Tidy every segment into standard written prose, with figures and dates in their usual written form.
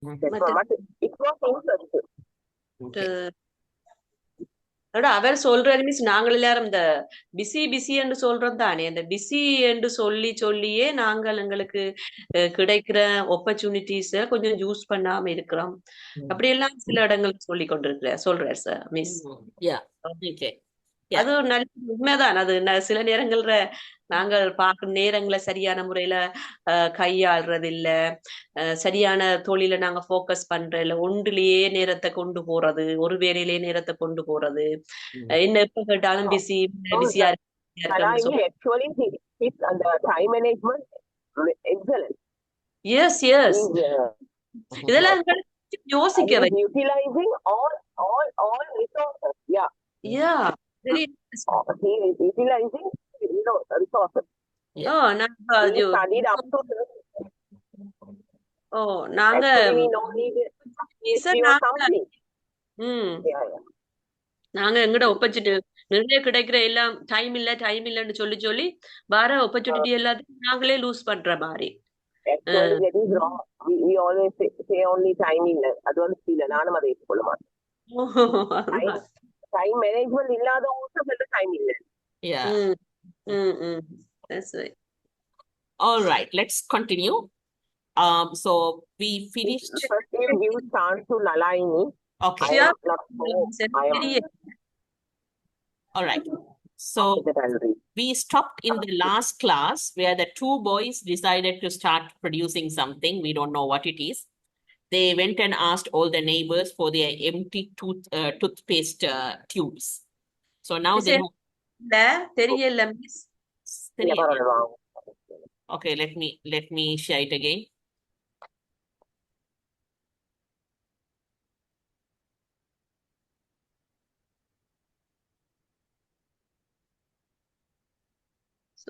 That's one. But it was interesting. Okay. அதோட அவர் சொல்றாரு miss நாங்கள் எல்லாரும் இந்த பிஸி என்று சொல்றோம் தானே அந்த பிஸி என்று சொல்லியே நாங்கள் எங்களுக்கு கிடைக்கிற ஆப்பர்ச்சுனிட்டிஸ கொஞ்சம் யூஸ் பண்ணாம இருக்கிறோம் அப்படியெல்லாம் சில இடங்களுக்கு சொல்லி கொண்டிருக்கிறார் சொல்றாரு sir miss Yeah. Okay. Yeah. அது ஒரு நல்ல உண்மைதான் அது சில நேரங்கள்ல நாங்கள் பார்க்கும் நேரங்களை சரியான முறையில கையாள்றது இல்ல சரியான தொழில நாங்க போக்கஸ் பண்ற இல்ல ஒன்றிலேயே நேரத்தை கொண்டு போறது ஒரு வேலையிலேயே நேரத்தை கொண்டு போறது என்ன எப்ப கேட்டாலும் பிஸியா Actually, the time management excellent. Yes. இதெல்லாம் யோசிக்க utilizing all resources. Yeah. He is utilizing resources. studied up to நாங்க நாங்க எங்கட ஆப்பர்ச்சுனிட்டி நிறைய கிடைக்கிற எல்லாம் டைம் இல்லன்னு சொல்லி வர ஆப்பர்ச்சுனிட்டி எல்லாத்தையும் நாங்களே லூஸ் பண்ற மாதிரி. Actually, that is wrong. We always say only time in. அது வந்து இல்ல நானும் அதை ஏற்றுக்கொள்ள மாட்டேன். Time management இல்லாதவங்க சொல்ற time இல்ல. Yeah. That's right. All right, let's continue. So we finished. First, you give chance to Nalaini. Okay. All right. So we stopped in the last class where the two boys decided to start producing something. We don't know what it is. They went and asked all the neighbors for their empty toothpaste tubes. So now they have... Okay, let me share it again.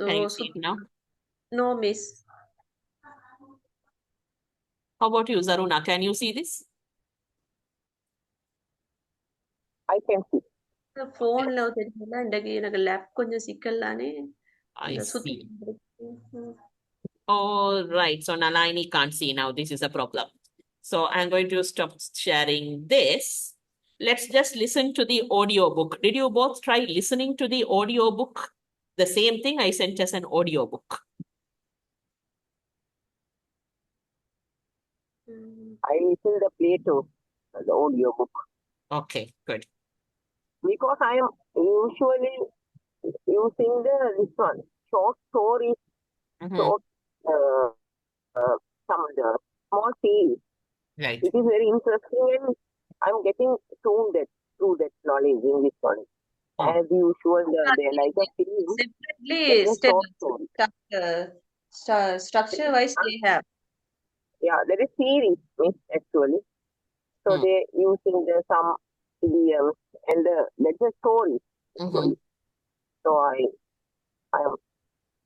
Can you see it now? No, miss. How about you, Zaruna? Can you see this? I can see. The phone lo theriyala indagi enaku lap konjam sikkallane. I see. All right. So Nalaini can't see now. This is a problem. So I'm going to stop sharing this. Let's just listen to the audio book. Did you both try listening to the audio book? The same thing I sent as an audio book. I listened the play to the audio book. Okay, good. Because I am usually using this one short stories, short some small series. Right. It is very interesting, and I'm getting through that knowledge in this one. As usual, they like a film. Separately, structure wise they have. Yeah, there is series actually. So they using some idioms and that's a story. So I am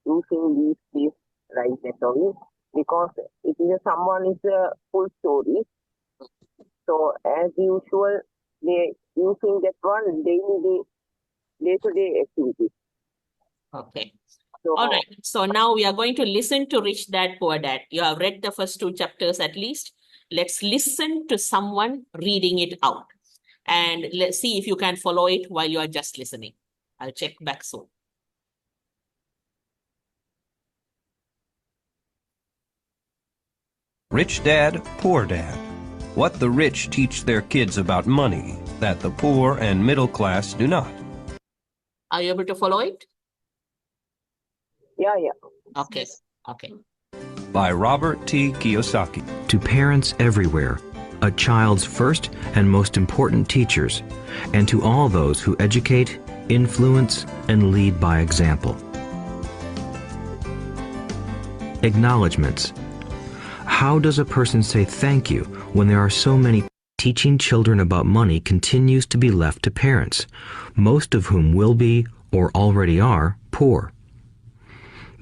using these like that only because it is someone is a full story. So as usual, they using that one daily day-to-day activities. Okay. So, all right. So now we are going to listen to Rich Dad, Poor Dad. You have read the first 2 chapters at least. Let's listen to someone reading it out. And let's see if you can follow it while you are just listening. I'll check back soon. Rich Dad, Poor Dad. What the rich teach their kids about money that the poor and middle class do not. Are you able to follow it? Yeah. Okay. Okay. By Robert T. Kiyosaki. To parents everywhere, a child's first and most important teachers, and to all those who educate, influence, and lead by example. Acknowledgements. How does a person say thank you when there are so many? Teaching children about money continues to be left to parents, most of whom will be, or already are, poor.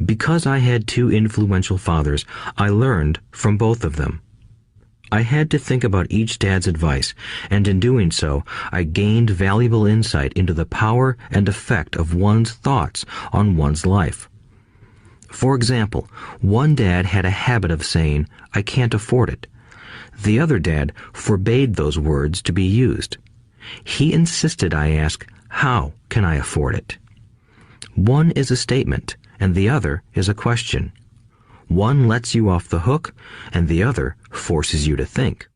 Because I had 2 influential fathers, I learned from both of them. I had to think about each dad's advice, and in doing so, I gained valuable insight into the power and effect of one's thoughts on one's life. For example, one dad had a habit of saying, "I can't afford it." The other dad forbade those words to be used. He insisted I ask, how can I afford it? One is a statement, and the other is a question. One lets you off the hook, and the other forces you to think.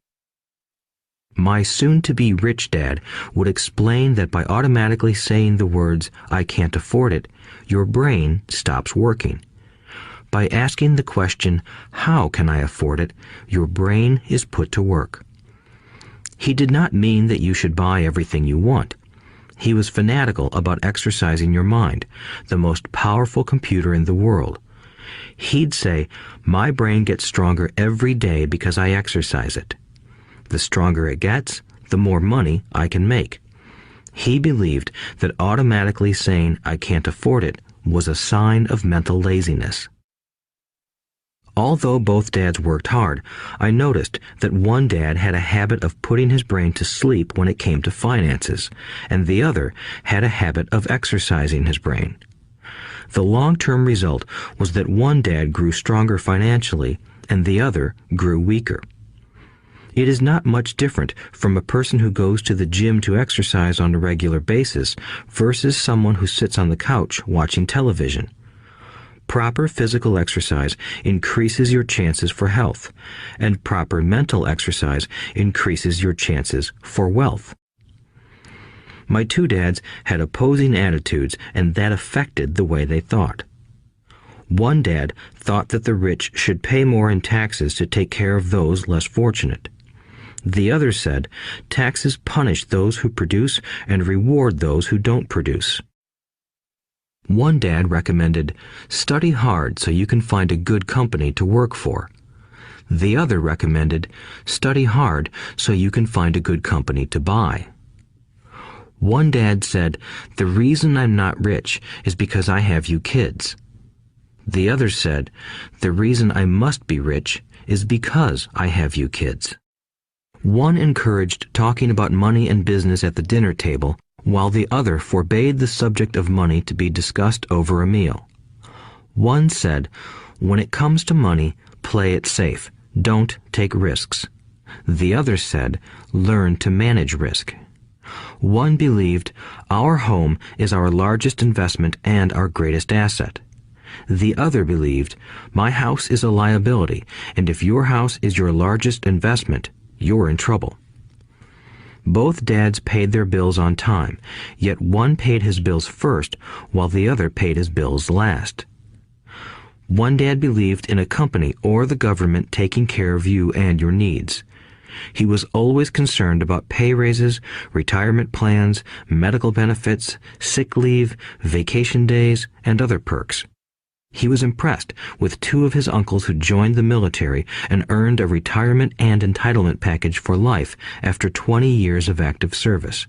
My soon-to-be rich dad would explain that by automatically saying the words, I can't afford it, your brain stops working. By asking the question, how can I afford it, your brain is put to work. He did not mean that you should buy everything you want. He was fanatical about exercising your mind, the most powerful computer in the world. He'd say, my brain gets stronger every day because I exercise it. The stronger it gets, the more money I can make. He believed that automatically saying I can't afford it was a sign of mental laziness. Although both dads worked hard, I noticed that one dad had a habit of putting his brain to sleep when it came to finances, and the other had a habit of exercising his brain. The long-term result was that one dad grew stronger financially, and the other grew weaker. It is not much different from a person who goes to the gym to exercise on a regular basis versus someone who sits on the couch watching television. Proper physical exercise increases your chances for health, and proper mental exercise increases your chances for wealth. My two dads had opposing attitudes, and that affected the way they thought. One dad thought that the rich should pay more in taxes to take care of those less fortunate. The other said, taxes punish those who produce and reward those who don't produce. One dad recommended, study hard so you can find a good company to work for. The other recommended, study hard so you can find a good company to buy. One dad said, the reason I'm not rich is because I have you kids. The other said, the reason I must be rich is because I have you kids. One encouraged talking about money and business at the dinner table, while the other forbade the subject of money to be discussed over a meal. One said, when it comes to money, play it safe. Don't take risks. The other said, learn to manage risk. One believed, our home is our largest investment and our greatest asset. The other believed, my house is a liability, and if your house is your largest investment, you're in trouble. Both dads paid their bills on time, yet one paid his bills first while the other paid his bills last. One dad believed in a company or the government taking care of you and your needs. He was always concerned about pay raises, retirement plans, medical benefits, sick leave, vacation days, and other perks. He was impressed with two of his uncles who joined the military and earned a retirement and entitlement package for life after 20 years of active service.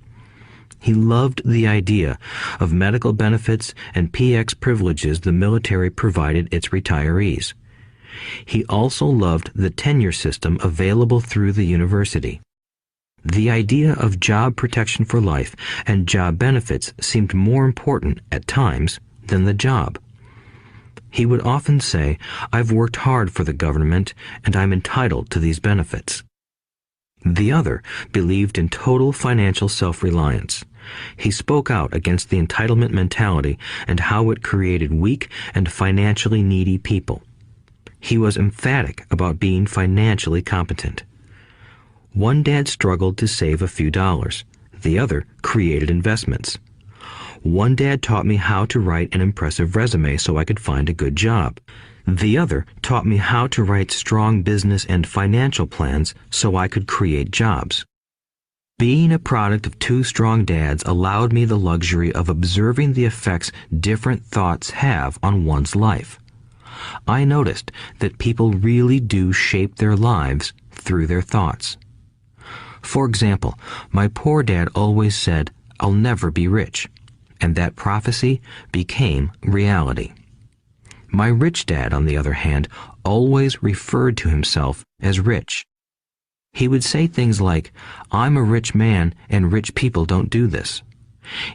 He loved the idea of medical benefits and PX privileges the military provided its retirees. He also loved the tenure system available through the university. The idea of job protection for life and job benefits seemed more important at times than the job. He would often say, I've worked hard for the government and I'm entitled to these benefits. The other believed in total financial self-reliance. He spoke out against the entitlement mentality and how it created weak and financially needy people. He was emphatic about being financially competent. One dad struggled to save a few dollars. The other created investments. One dad taught me how to write an impressive resume so I could find a good job. The other taught me how to write strong business and financial plans so I could create jobs. Being a product of two strong dads allowed me the luxury of observing the effects different thoughts have on one's life. I noticed that people really do shape their lives through their thoughts. For example, my poor dad always said, I'll never be rich. And that prophecy became reality. My rich dad, on the other hand, always referred to himself as rich. He would say things like, I'm a rich man and rich people don't do this.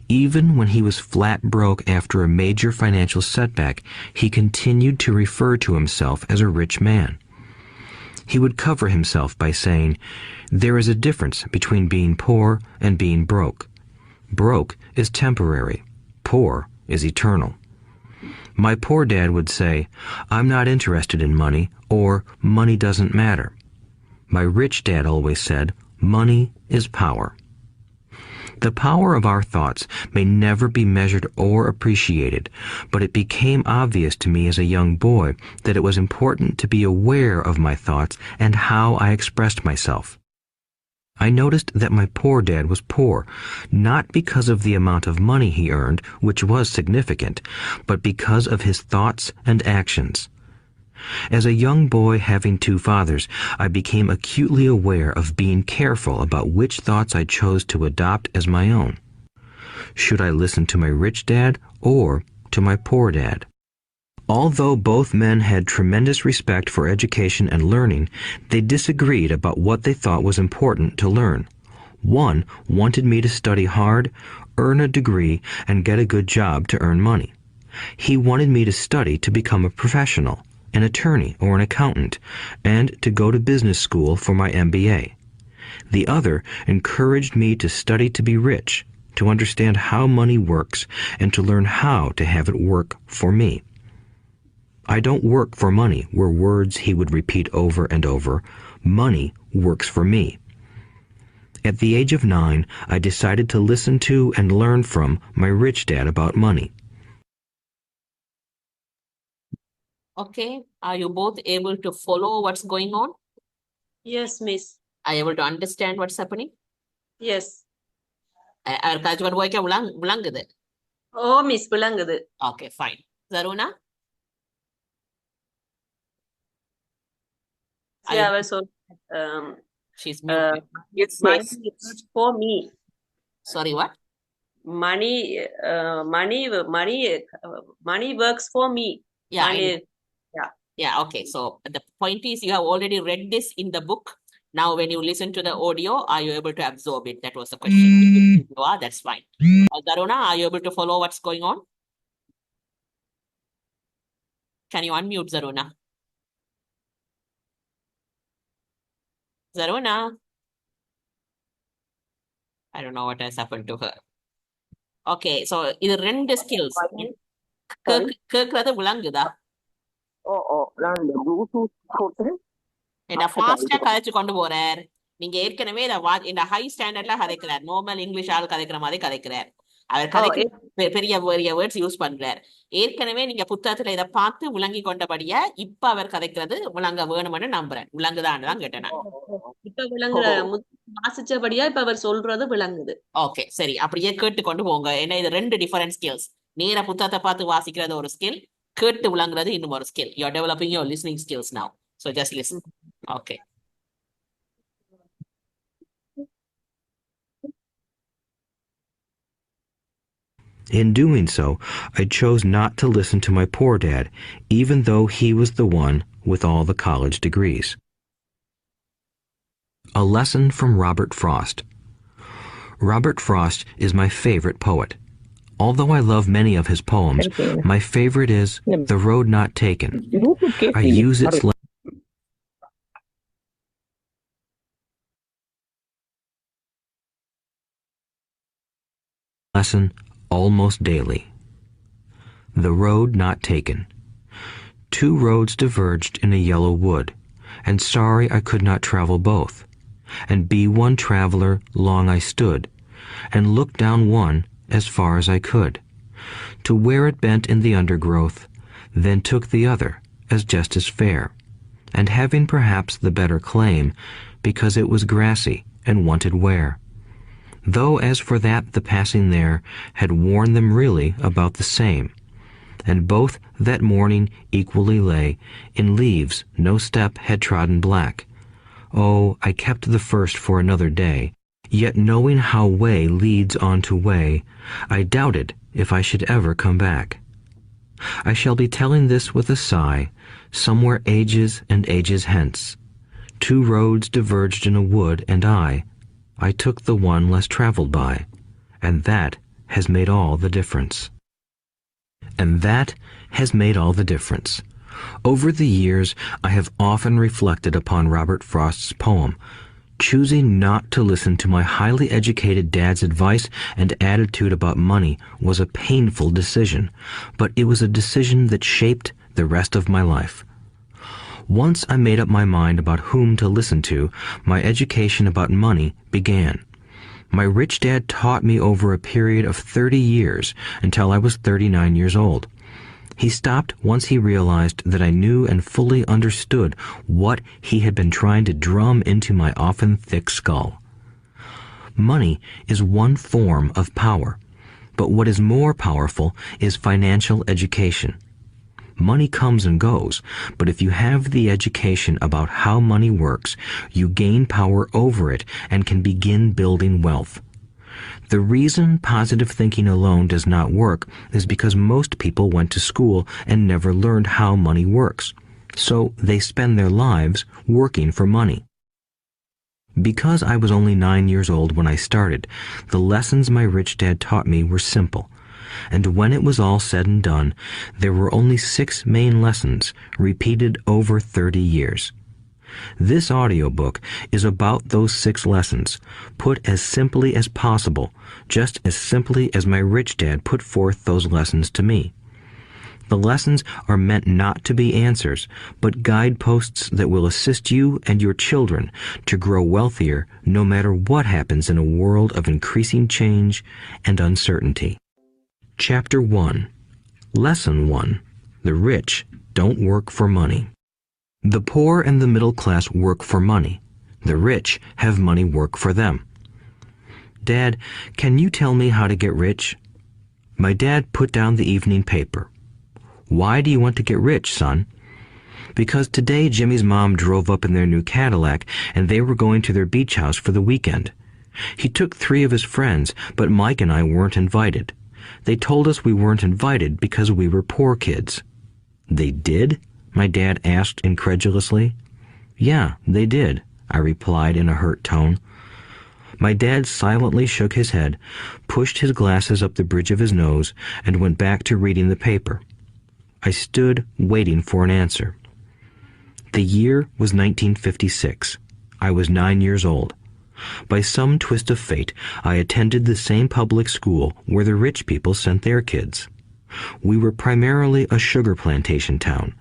Even when he was flat broke after a major financial setback, he continued to refer to himself as a rich man. He would cover himself by saying, "There is a difference between being poor and being broke. Broke is temporary. Poor is eternal." My poor dad would say, "I'm not interested in money," or "Money doesn't matter." My rich dad always said, "Money is power." The power of our thoughts may never be measured or appreciated, but it became obvious to me as a young boy that it was important to be aware of my thoughts and how I expressed myself. I noticed that my poor dad was poor, not because of the amount of money he earned, which was significant, but because of his thoughts and actions. As a young boy having two fathers, I became acutely aware of being careful about which thoughts I chose to adopt as my own. Should I listen to my rich dad or to my poor dad? Although both men had tremendous respect for education and learning, they disagreed about what they thought was important to learn. One wanted me to study hard, earn a degree, and get a good job to earn money. He wanted me to study to become a professional, an attorney or an accountant, and to go to business school for my MBA. The other encouraged me to study to be rich, to understand how money works, and to learn how to have it work for me. "I don't work for money" were words he would repeat over and over. "Money works for me." At the age of 9, I decided to listen to and learn from my rich dad about money. Okay, are you both able to follow what's going on? Yes, miss. Are you able to understand what's happening? Yes. யாருக்காச்சும் வாய்க்க விளங்குது? ஓ miss விளங்குது. Okay, fine. Zaruna? Yeah, so She's muted. money works for me. Sorry, what? Money works for me. Yeah, Money, Yeah, okay. So the point is you have already read this in the book. Now, when you listen to the audio, are you able to absorb it? That was the question. If you are, that's fine. Zaruna, are you able to follow what's going on? Can you unmute Zaruna? Zaruna? I don't know what has happened to her. Okay, so இது ரெண்டு skills. கேக்குறது விளங்குதா? நான் இந்த Bluetooth போட்டு என்ன ஃபாஸ்டா கதைச்சு கொண்டு போறார். நீங்க ஏற்கனவே இந்த ஹை ஸ்டாண்டர்ட்ல கதைக்கிறார். நார்மல் இங்கிலீஷ் ஆள் கதைக்கிற மாதிரி கதைக்கிறார். அவர் கதைக்கு பெரிய வேர்ட்ஸ் யூஸ் பண்றார். ஏற்கனவே நீங்க புத்தகத்துல இதை பார்த்து விளங்கி கொண்டபடியா இப்ப அவர் கதைக்கிறது விளங்க வேணும்னு நம்புறேன். விளங்குதான்னு தான் கேட்டேன். இப்ப விளங்குற வாசிச்சபடியா இப்ப அவர் சொல்றது விளங்குது. ஓகே, சரி, அப்படியே கேட்டு கொண்டு போங்க. ஏன்னா இது ரெண்டு டிஃபரெண்ட் ஸ்கில்ஸ். நேர புத்தகத்தை பார்த்து வாசிக்கிறது ஒரு ஸ்கில், கேட்டு விளங்குறது இன்னும் ஒரு skill. You are developing your listening skills நவ. So just listen. Okay. In doing so, I chose not to listen to my poor dad, even though he was the one with all the college degrees. A lesson from Robert Frost. Robert Frost is my favorite poet. Although I love many of his poems, my favorite is The Road Not Taken. I use its lesson almost daily. The Road Not Taken. 2 roads diverged in a yellow wood, and sorry I could not travel both. And be one traveler long I stood, and looked down one as far as I could, to where it bent in the undergrowth, then took the other as just as fair, and having perhaps the better claim, because it was grassy and wanted wear. Though as for that the passing there had worn them really about the same, and both that morning equally lay in leaves no step had trodden black. Oh, I kept the first for another day, yet knowing how way leads on to way, I doubted if I should ever come back. I shall be telling this with a sigh, somewhere ages and ages hence. 2 roads diverged in a wood, and I took the one less traveled by, and that has made all the difference. And that has made all the difference. Over the years, I have often reflected upon Robert Frost's poem. Choosing not to listen to my highly educated dad's advice and attitude about money was a painful decision, but it was a decision that shaped the rest of my life. Once I made up my mind about whom to listen to, my education about money began. My rich dad taught me over a period of 30 years until I was 39 years old. He stopped once he realized that I knew and fully understood what he had been trying to drum into my often thick skull. Money is one form of power, but what is more powerful is financial education. Money comes and goes, but if you have the education about how money works, you gain power over it and can begin building wealth. The reason positive thinking alone does not work is because most people went to school and never learned how money works, so they spend their lives working for money. Because I was only 9 years old when I started, the lessons my rich dad taught me were simple. And when it was all said and done, there were only 6 main lessons, repeated over 30 years. This audiobook is about those 6 lessons, put as simply as possible, just as simply as my rich dad put forth those lessons to me. The lessons are meant not to be answers, but guideposts that will assist you and your children to grow wealthier no matter what happens in a world of increasing change and uncertainty. Chapter 1. Lesson 1. The rich don't work for money. The poor and the middle class work for money. The rich have money work for them. Dad, can you tell me how to get rich? My dad put down the evening paper. Why do you want to get rich, son? Because today Jimmy's mom drove up in their new Cadillac and they were going to their beach house for the weekend. He took 3 of his friends, but Mike and I weren't invited. They told us we weren't invited because we were poor kids. They did? My dad asked incredulously. Yeah, they did, I replied in a hurt tone. My dad silently shook his head, pushed his glasses up the bridge of his nose, and went back to reading the paper. I stood waiting for an answer. The year was 1956. I was 9 years old. By some twist of fate, I attended the same public school where the rich people sent their kids. We were primarily a sugar plantation town.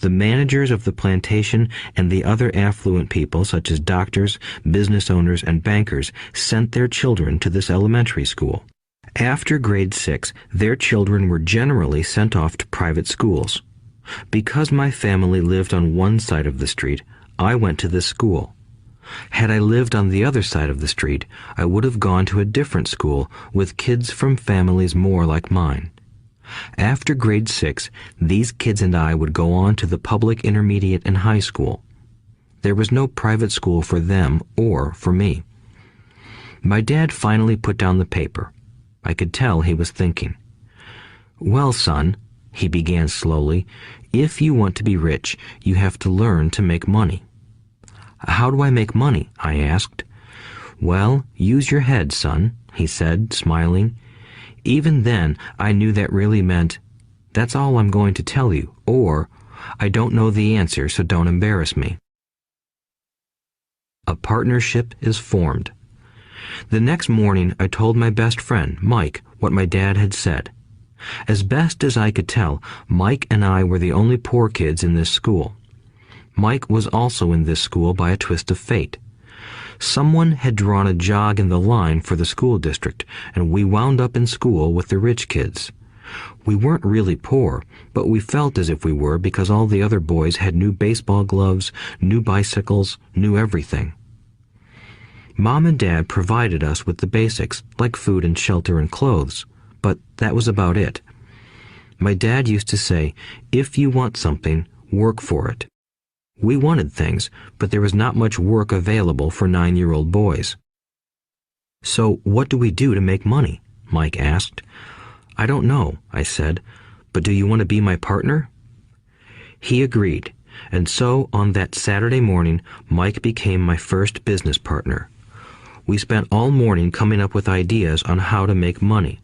The managers of the plantation and the other affluent people, such as doctors, business owners, and bankers, sent their children to this elementary school. After grade 6, their children were generally sent off to private schools. Because my family lived on one side of the street, I went to this school. Had I lived on the other side of the street, I would have gone to a different school with kids from families more like mine. After grade 6, these kids and I would go on to the public intermediate and high school. There was no private school for them or for me. My dad finally put down the paper. I could tell he was thinking. Well, son, he began slowly, if you want to be rich, you have to learn to make money. How do I make money? I asked. Well, use your head, son, he said, smiling. Even then, I knew that really meant, that's all I'm going to tell you, or, I don't know the answer, so don't embarrass me. A partnership is formed. The next morning, I told my best friend, Mike, what my dad had said. As best as I could tell, Mike and I were the only poor kids in this school. Mike was also in this school by a twist of fate. Someone had drawn a jog in the line for the school district, and we wound up in school with the rich kids. We weren't really poor, but we felt as if we were because all the other boys had new baseball gloves, new bicycles, new everything. Mom and Dad provided us with the basics, like food and shelter and clothes, but that was about it. My dad used to say, if you want something, work for it. We wanted things, but there was not much work available for 9-year-old boys. So what do we do to make money? Mike asked. I don't know, I said, but do you want to be my partner? He agreed, and so on that Saturday morning, Mike became my first business partner. We spent all morning coming up with ideas on how to make money.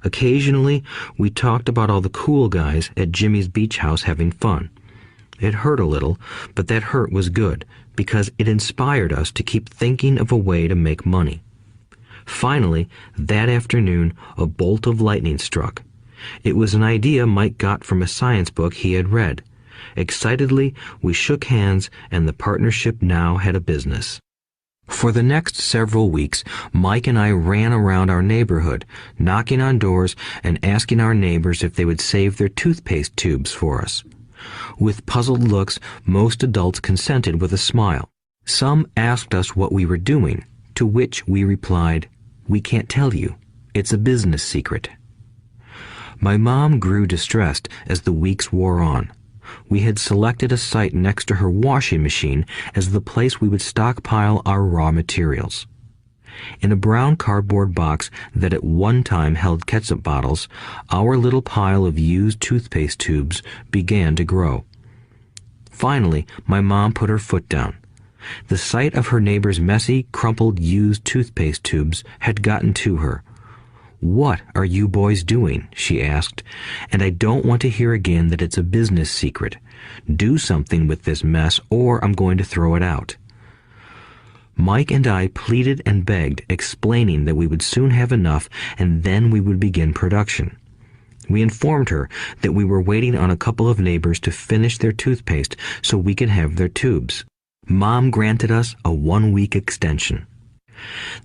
Occasionally, we talked about all the cool guys at Jimmy's beach house having fun. It hurt a little, but that hurt was good, because it inspired us to keep thinking of a way to make money. Finally, that afternoon, a bolt of lightning struck. It was an idea Mike got from a science book he had read. Excitedly, we shook hands, and the partnership now had a business. For the next several weeks, Mike and I ran around our neighborhood, knocking on doors and asking our neighbors if they would save their toothpaste tubes for us. With puzzled looks, most adults consented with a smile. Some asked us what we were doing, to which we replied, "We can't tell you. It's a business secret." My mom grew distressed as the weeks wore on. We had selected a site next to her washing machine as the place we would stockpile our raw materials. In a brown cardboard box that at one time held ketchup bottles, our little pile of used toothpaste tubes began to grow. Finally, my mom put her foot down. The sight of her neighbor's messy, crumpled, used toothpaste tubes had gotten to her. "What are you boys doing?" she asked. "And I don't want to hear again that it's a business secret. Do something with this mess, or I'm going to throw it out." Mike and I pleaded and begged, explaining that we would soon have enough and then we would begin production. We informed her that we were waiting on a couple of neighbors to finish their toothpaste so we could have their tubes. Mom granted us a 1-week extension.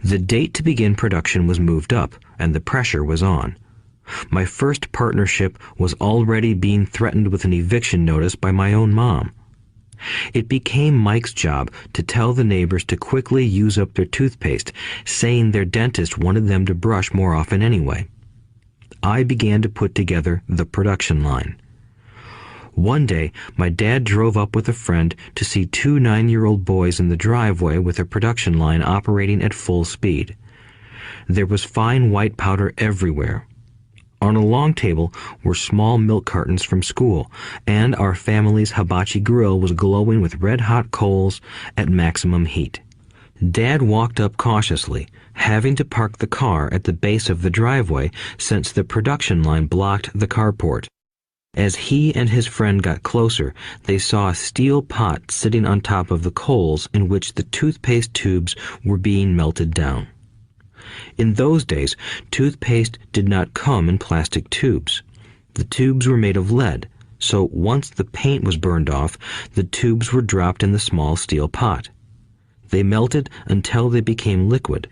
The date to begin production was moved up, and the pressure was on. My first partnership was already being threatened with an eviction notice by my own mom. It became Mike's job to tell the neighbors to quickly use up their toothpaste, saying their dentist wanted them to brush more often anyway. I began to put together the production line. One day, my dad drove up with a friend to see 2 9-year-old boys in the driveway with a production line operating at full speed. There was fine white powder everywhere. On a long table were small milk cartons from school, and our family's hibachi grill was glowing with red-hot coals at maximum heat. Dad walked up cautiously, having to park the car at the base of the driveway since the production line blocked the carport. As he and his friend got closer, they saw a steel pot sitting on top of the coals in which the toothpaste tubes were being melted down. In those days, toothpaste did not come in plastic tubes. The tubes were made of lead, so once the paint was burned off, the tubes were dropped in the small steel pot. They melted until they became liquid,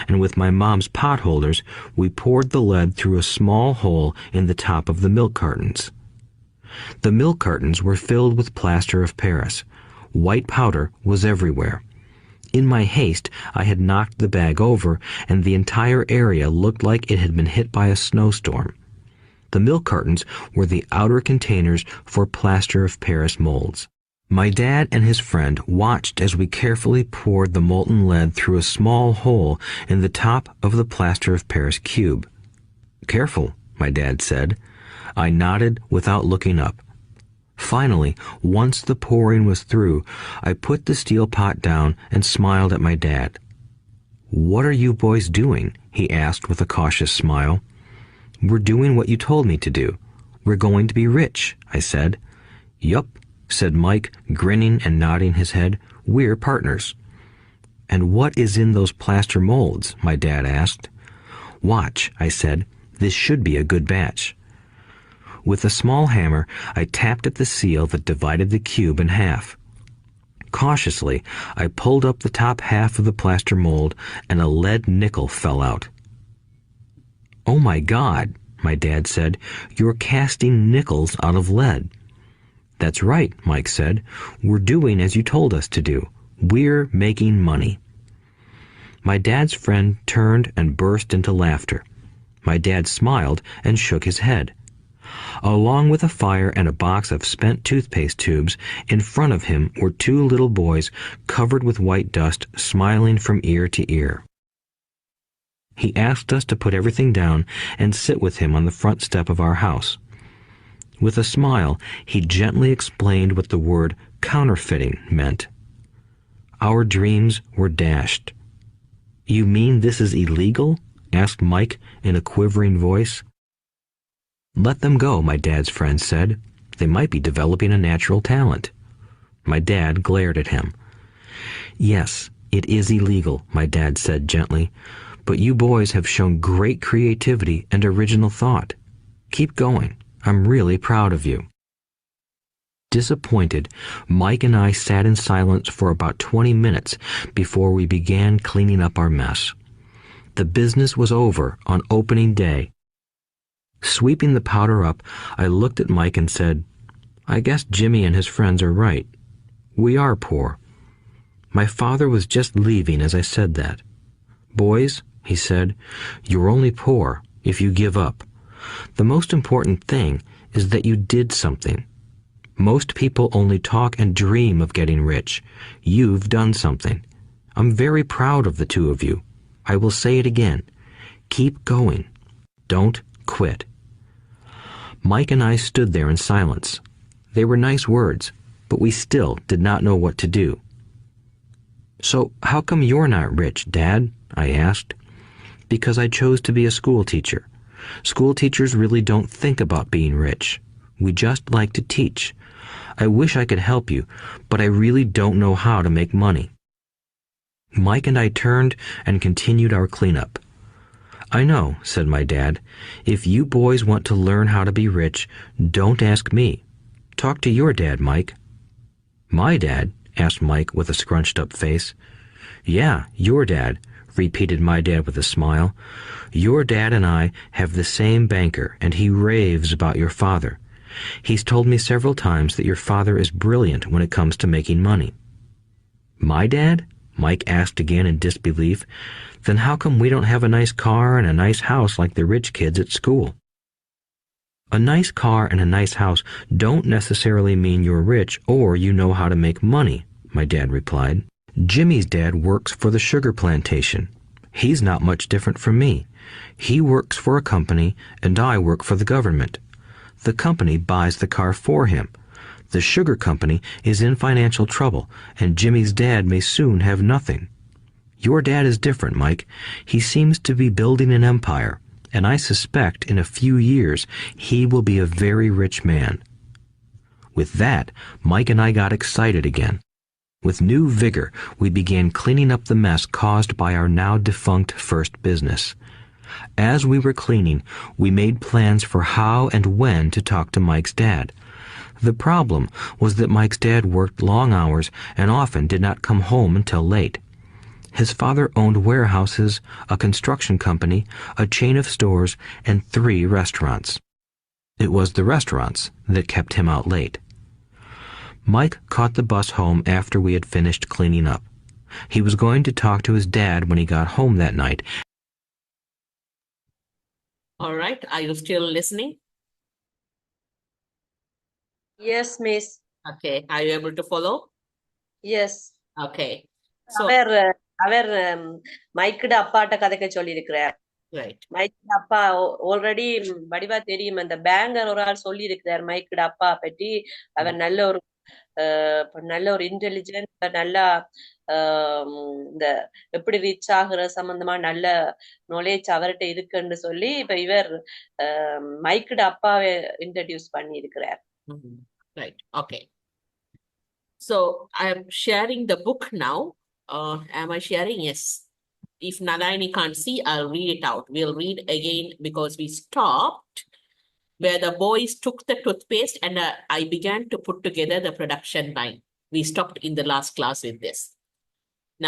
and with my mom's pot holders, we poured the lead through a small hole in the top of the milk cartons. The milk cartons were filled with plaster of Paris. White powder was everywhere. In my haste, I had knocked the bag over, and the entire area looked like it had been hit by a snowstorm. The milk cartons were the outer containers for plaster of Paris molds. My dad and his friend watched as we carefully poured the molten lead through a small hole in the top of the plaster of Paris cube. "Careful," my dad said. I nodded without looking up. Finally, once the pouring was through, I put the steel pot down and smiled at my dad. "What are you boys doing?" he asked with a cautious smile. "We're doing what you told me to do. We're going to be rich," I said. "Yup," said Mike, grinning and nodding his head. "We're partners." "And what is in those plaster molds?" my dad asked. "Watch," I said. "This should be a good batch." With a small hammer, I tapped at the seal that divided the cube in half. Cautiously, I pulled up the top half of the plaster mold, and a lead nickel fell out. "Oh my God," my dad said, "you're casting nickels out of lead." "That's right," Mike said. "We're doing as you told us to do. We're making money." My dad's friend turned and burst into laughter. My dad smiled and shook his head. Along with a fire and a box of spent toothpaste tubes, in front of him were 2 little boys covered with white dust, smiling from ear to ear. He asked us to put everything down and sit with him on the front step of our house. With a smile, he gently explained what the word counterfeiting meant. Our dreams were dashed. "You mean this is illegal?" asked Mike in a quivering voice. "Let them go," my dad's friend said. They might be developing a natural talent. My dad glared at him. Yes, it is illegal, my dad said gently, but you boys have shown great creativity and original thought. Keep going. I'm really proud of you. Disappointed, Mike and I sat in silence for about 20 minutes before we began cleaning up our mess. The business was over on opening day. Sweeping the powder up, I looked at Mike and said, I guess Jimmy and his friends are right. We are poor. My father was just leaving as I said that. Boys, he said, you're only poor if you give up. The most important thing is that you did something. Most people only talk and dream of getting rich. You've done something. I'm very proud of the two of you. I will say it again. Keep going. Don't quit. Mike and I stood there in silence. They were nice words, but we still did not know what to do. So how come you're not rich, Dad? I asked. Because I chose to be a school teacher. School teachers really don't think about being rich. We just like to teach. I wish I could help you, but I really don't know how to make money. Mike and I turned and continued our cleanup. I know, said my dad. If you boys want to learn how to be rich, don't ask me. Talk to your dad, Mike. My dad? Asked Mike with a scrunched-up face. Yeah, your dad, repeated my dad with a smile. Your dad and I have the same banker, and he raves about your father. He's told me several times that your father is brilliant when it comes to making money. My dad? Mike asked again in disbelief. Then how come we don't have a nice car and a nice house like the rich kids at school? A nice car and a nice house don't necessarily mean you're rich or you know how to make money, my dad replied. Jimmy's dad works for the sugar plantation. He's not much different from me. He works for a company and I work for the government. The company buys the car for him. The sugar company is in financial trouble, and Jimmy's dad may soon have nothing. Your dad is different, Mike. He seems to be building an empire, and I suspect in a few years he will be a very rich man. With that, Mike and I got excited again. With new vigor, we began cleaning up the mess caused by our now defunct first business. As we were cleaning, we made plans for how and when to talk to Mike's dad. The problem was that Mike's dad worked long hours and often did not come home until late. His father owned warehouses, a construction company, a chain of stores, and 3 restaurants. It was the restaurants that kept him out late. Mike caught the bus home after we had finished cleaning up. He was going to talk to his dad when he got home that night. All right, are you still listening? Yes, miss. Okay, are you able to follow? Yes. Okay, so, அவர் மைக்கிட அப்பாட்ட கதைக்க சொல்லி இருக்கிறார். right. மைக்கிட அப்பா already வடிவா தெரியும். அந்த banker ஒரு ஆள் சொல்லி இருக்கிறார் மைக்கிட அப்பா பற்றி. அவர் நல்ல ஒரு இன்டெலிஜென்ட், நல்லா இந்த எப்படி ரீச் ஆகுற சம்பந்தமா நல்ல நாலேஜ் அவர்கிட்ட இருக்குன்னு சொல்லி இப்ப இவர் மைக்கிட அப்பாவை இன்ட்ரடியூஸ் பண்ணி இருக்கிறார். Right, okay. So I am sharing the book now. Am I sharing? Yes. If Nalaini can't see, I'll read it out. We'll read again because we stopped where the boys took the toothpaste and I began to put together the production line. We stopped in the last class with this.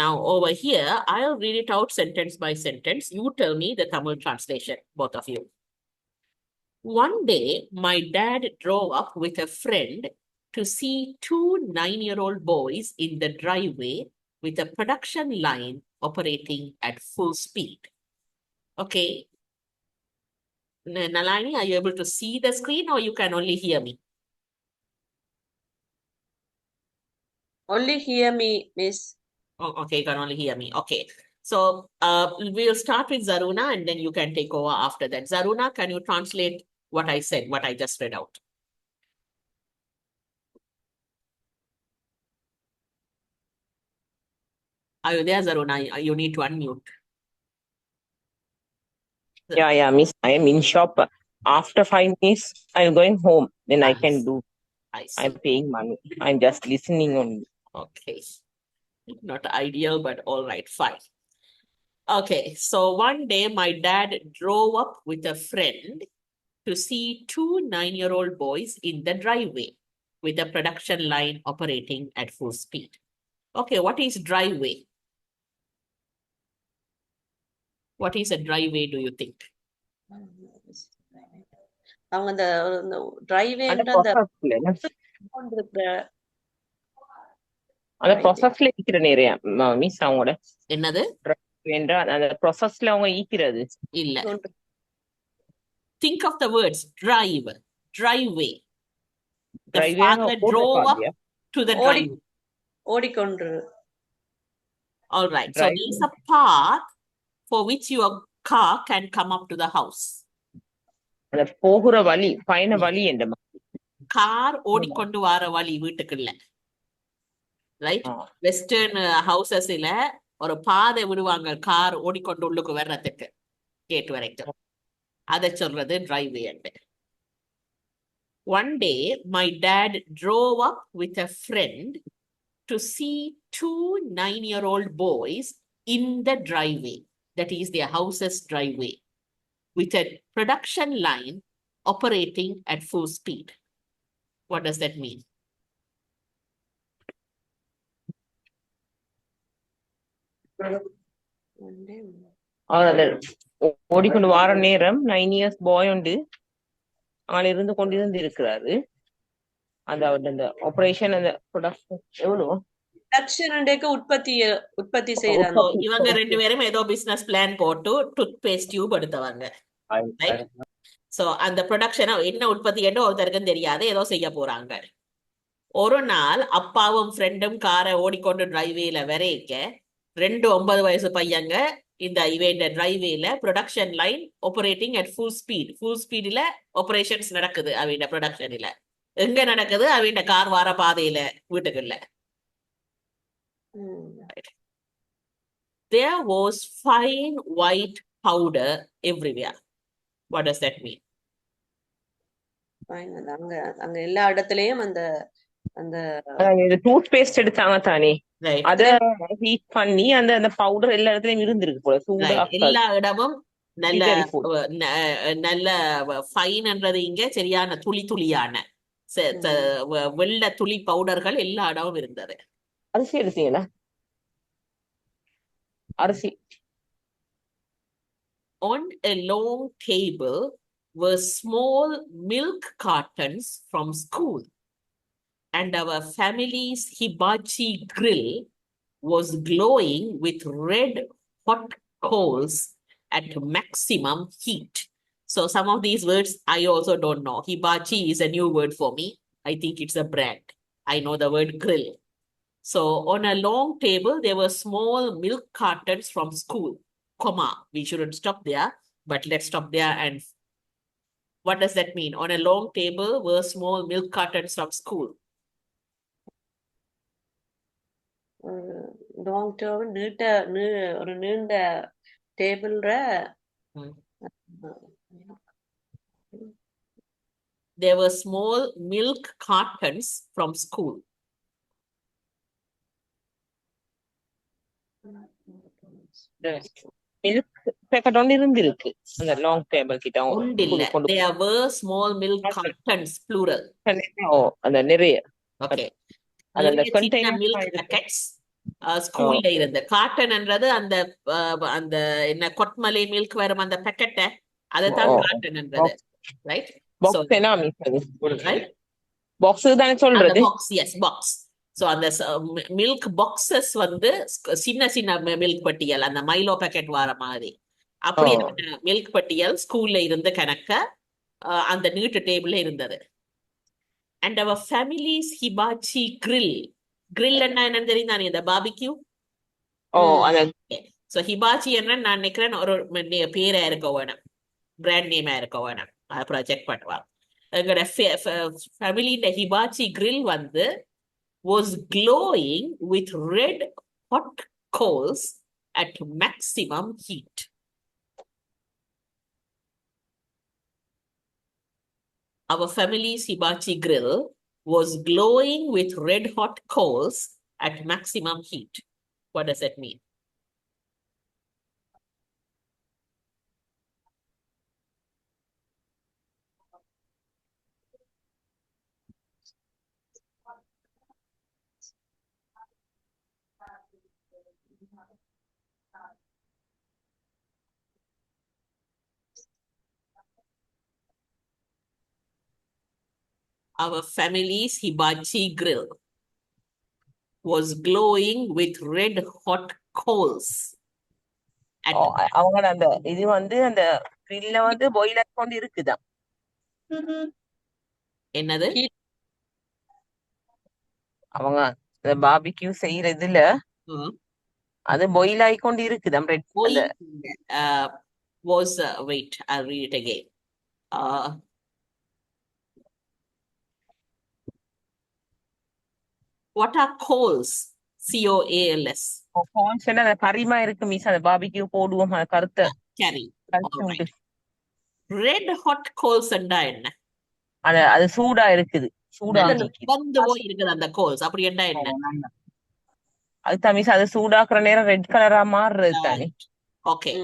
Now over here, I'll read it out sentence by sentence. You tell me the Tamil translation, both of you. One day, my dad drove up with a friend to see 2 9-year-old boys in the driveway with a production line operating at full speed. Okay. Nalani, are you able to see the screen or you can only hear me? Only hear me, miss. Oh, okay, you can only hear me. Okay. So we'll start with Zaruna and then you can take over after that. Zaruna, can you translate what I said, what I just read out? Are you there, Zaruna? You need to unmute. Yeah, miss. I am in shop. After 5 minutes, I'm going home. Then I can do. I see. I'm paying money. I'm just listening only. Okay. Not ideal, but all right, fine. Okay, so one day my dad drove up with a friend to see two 9-year-old boys in the driveway with the production line operating at full speed. Okay, what is driveway? What is a driveway, do you think? அவங்க அந்த driveway அந்த அந்த ப்ராசஸ்ல கொண்டிருக்கிற அந்த ப்ராசஸ்ல ஈக்கிற நிறைய miss அவங்களோட என்னது? என்றால் அந்த ப்ராசஸ்ல அவங்க ஈக்கிறது இல்ல. Think of the words drive, driveway. The Driveway father ஓடுற drove up பாதையா? to the ஓடி driveway. ஓடிக்கொண்டு All right. So Driveway. there is a path for which your car can come up to the house. அந்த போகிற வழி பயண வழி என்ற car ஓடிக்கொண்டு வர வழி வீட்டுக்குள்ள. ரைட்? வெஸ்டர்ன் ஹவுசஸ்ல ஒரு பாதை விடுவாங்க கார் ஓடிக்கொண்டு உள்ளுக்கு வர்றதுக்கு கேட் வரைக்கும். அதை சொல்றது driveway. One day, my dad drove up with a friend to see two 9-year-old boys in the driveway. That is their house's driveway, with a production line operating at full speed. What does that mean? அவர் அந்த ஓடிக்கொண்டு வார நேரம் 9 years பாய் உண்டு ஆள் இருந்து கொண்டிருந்து இருக்கிறாரு. அந்த அந்த ஆபரேஷன் அந்த ப்ரொடக்ஷன் எவ்வளவு உற்பத்தி செய்யறாங்க. இவங்க ரெண்டு பேரும் ஏதோ பிசினஸ் பிளான் போட்டு டூத் பேஸ்ட் டியூப் எடுத்தவங்க. சோ அந்த ப்ரொடக்ஷனை என்ன உற்பத்தி என்று ஒருத்தருக்கும் தெரியாது, ஏதோ செய்ய போறாங்க. ஒரு நாள் அப்பாவும் ஃப்ரெண்டும் காரை ஓடிக்கொண்டு டிரைவேல வரைக்க 2 9 வயசு பையங்க இந்த இவன் டிரைவேல production line operating at full ஸ்பீட்ல ஆபரேஷன்ஸ் நடக்குது. அவன் ப்ரொடக்ஷன்ல எங்க நடக்குது? அவன் கார் வார பாதையில வீட்டுக்குள்ள. There was fine white powder everywhere. What does that mean? அங்க அங்க எல்லா இடத்துலயும் அந்த அந்த டூத் பேஸ்ட் எடுத்தாங்க தானே, Right. அத ஹீட் பண்ணி அந்த அந்த பவுடர் எல்லா இடத்துலயும் இருந்திருக்கு போல. Right. எல்லா இடமும் நல்ல Very full. நல்ல ஃபைன்ன்றது இங்க சரியான துளி துளியான வெள்ளை துளி பவுடர்கள் எல்லா இடமும் இருந்தது. அரிசி எடுத்தீங்களா? அரிசி. On a long table were small milk cartons from school, and our family's hibachi grill was glowing with red hot coals at maximum heat. So some of these words I also don't know. Hibachi is a new word for me. I think it's a brand. I know the word grill. So on a long table, there were small milk cartons from school. Comma. We shouldn't stop there, but let's stop there. And what does that mean? On a long table were small milk cartons from school. Long term ஒரு நீண்ட டேபிள்ல There were small milk cartons from school. Milk packet ஒன்று இருந்திருக்கு அந்த long table கிட்ட. உண்டில்ல. There were small milk cartons, plural. அந்த நிறைய. Okay. அந்த நிறைய சின்ன container milk packets ஸ்கூல்ல இருந்த. காட்டன்ன்றது அந்த அந்த என்ன கொட்மலை மில்க் வரும் அந்த பேக்கெட்டை அதைத்தான் காட்டன்ன்றது. ரைட்? பாக்ஸ் என்ன மிஸ் ரைட்? பாக்ஸ் தானே சொல்றது. Box, yes, box. சோ அந்த மில்க் பாக்ஸஸ் வந்து சின்ன சின்ன மில்க் பட்டியல், அந்த மைலோ பேக்கெட் வர மாதிரி அப்படி மில்க் பட்டியல் ஸ்கூல்ல இருந்து கணக்க அந்த நீட்டு டேபிள்ல இருந்தது. And our family's hibachi grill. Grill என்னன்னு தெரியும் தானே, இந்த பார்பிக்யூ. சோ ஹிபாச்சி என்ன நான் நினைக்கிறேன் ஒரு பேரா இருக்க வேணும், பிராண்ட் நேமா இருக்க வேணும். அப்புறம் செக் பண்ணுவாங்க. எங்களோட ஃபேமிலியோட ஹிபாச்சி grill வந்து was glowing with red hot coals at maximum heat. Our family's hibachi grill was glowing with red hot coals at maximum heat. What does that mean? Our family's hibachi grill was glowing with red hot coals at அவங்க அந்த இது வந்து அந்த கிரில்ல வந்து boiler கொண்டு இருக்குதா என்னது அவங்க இந்த பார்பிக்யூ செய்யறதுல அது பாயில் ஆயிக்கொண்டு இருக்குதாம் red was wait, I'll read it again. What are coals? COALS. coals என்ன கரிமா இருக்கு மிஸ் அந்த பார்பிக்யூ போடுவோம் அந்த கருத்த கரி. Red hot coals என்றா என்ன? அது சூடா இருக்குது சூடா வந்து போய் இருக்குது அந்த கோல்ஸ் அப்படி என்றா என்ன? அதுதான் மிஸ் அது சூடாக்குற நேரம் ரெட் கலரா மாறுறது தானே. Okay.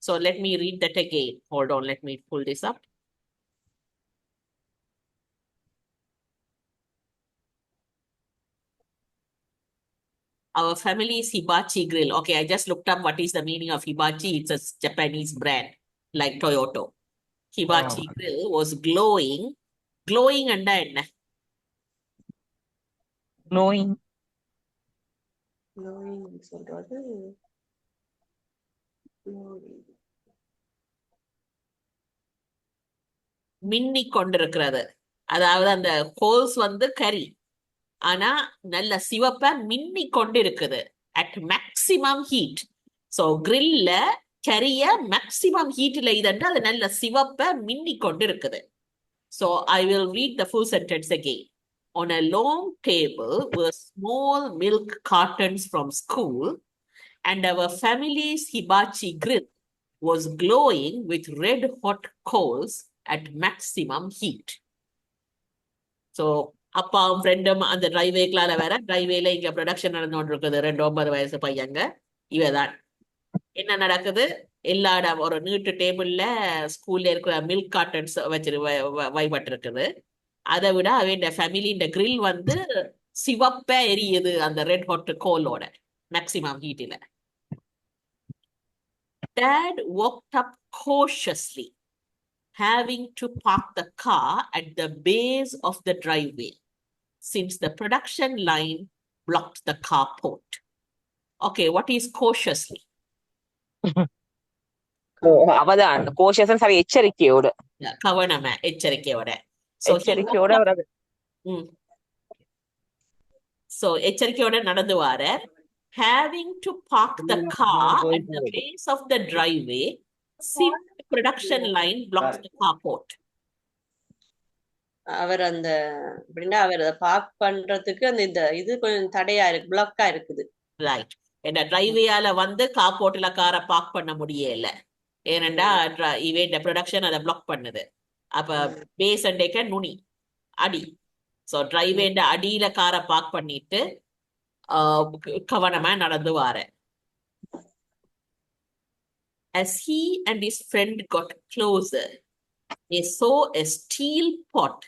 So let me read that again. Hold on, let me pull this up. Our family's hibachi grill. Okay, I just looked up what is the meaning of hibachi. It's a Japanese brand like Toyota. Hibachi grill was glowing. Glowing and என்ன? Glowing. சொல்றது மின்னி கொண்டிருக்கிறது. அதாவது அந்த goals வந்து கரி ஆனா நல்ல சிவப்ப மின்னி கொண்டு இருக்குது அட் மேக்சிமம் ஹீட். ஸோ கிரில்ல கரிய மேக்சிமம் ஹீட்ல இதுன்னு அது நல்ல சிவப்ப மின்னி கொண்டு இருக்குது. So I will read the full sentence again. On a long table were small milk cartons from school, and our family's hibachi grill was glowing with red hot coals at maximum heat. So, அப்பாவும் ஃப்ரெண்டும் அந்த டிரைவேக்களால வேற டிரைவேல இங்க production நடந்து கொண்டு இருக்குது. 9 வயசு பையங்க இவதான். என்ன நடக்குது? எல்லா இடம் ஒரு நீட்டு டேபிள்ல ஸ்கூல்ல இருக்கிற மில்க் கார்டன்ஸ் வச்சிரு வைபட்டு இருக்குது. அதை விட அவன் ஃபேமிலி இந்த கிரில் வந்து சிவப்ப எரியுது அந்த ரெட் ஹாட் கோலோட மேக்சிமம் ஹீட்டில. Dad walked up cautiously, having to park the car at the base of the driveway since the production line blocked the carport. Okay, what is cautiously? அவதான் cautious சரி எச்சரிக்கையோட. கவனமா எச்சரிக்கையோட. So எச்சரிக்கையோட நடந்து வார. Having to park the car at the base of the driveway since the production line blocks the carport. அவர் அந்த அப்படின்னா அவர் அதை park பண்றதுக்கு அந்த இந்த இது கொஞ்சம் தடையா இருக்கு, பிளாக்கா இருக்குது. ரைட். என்ன டிரைவேயால வந்து கார்போர்ட்ல காரை பார்க் பண்ண முடியல. ஏனண்டா இவன் ப்ரொடக்ஷன் அதை பிளாக் பண்ணுது. அப்ப பேஸ் அண்டேக்க நுனி அடி. ஸோ டிரைவேண்ட அடியில காரை பார்க் பண்ணிட்டு கவனமா நடந்து வார. As he and his friend got closer, they saw a steel pot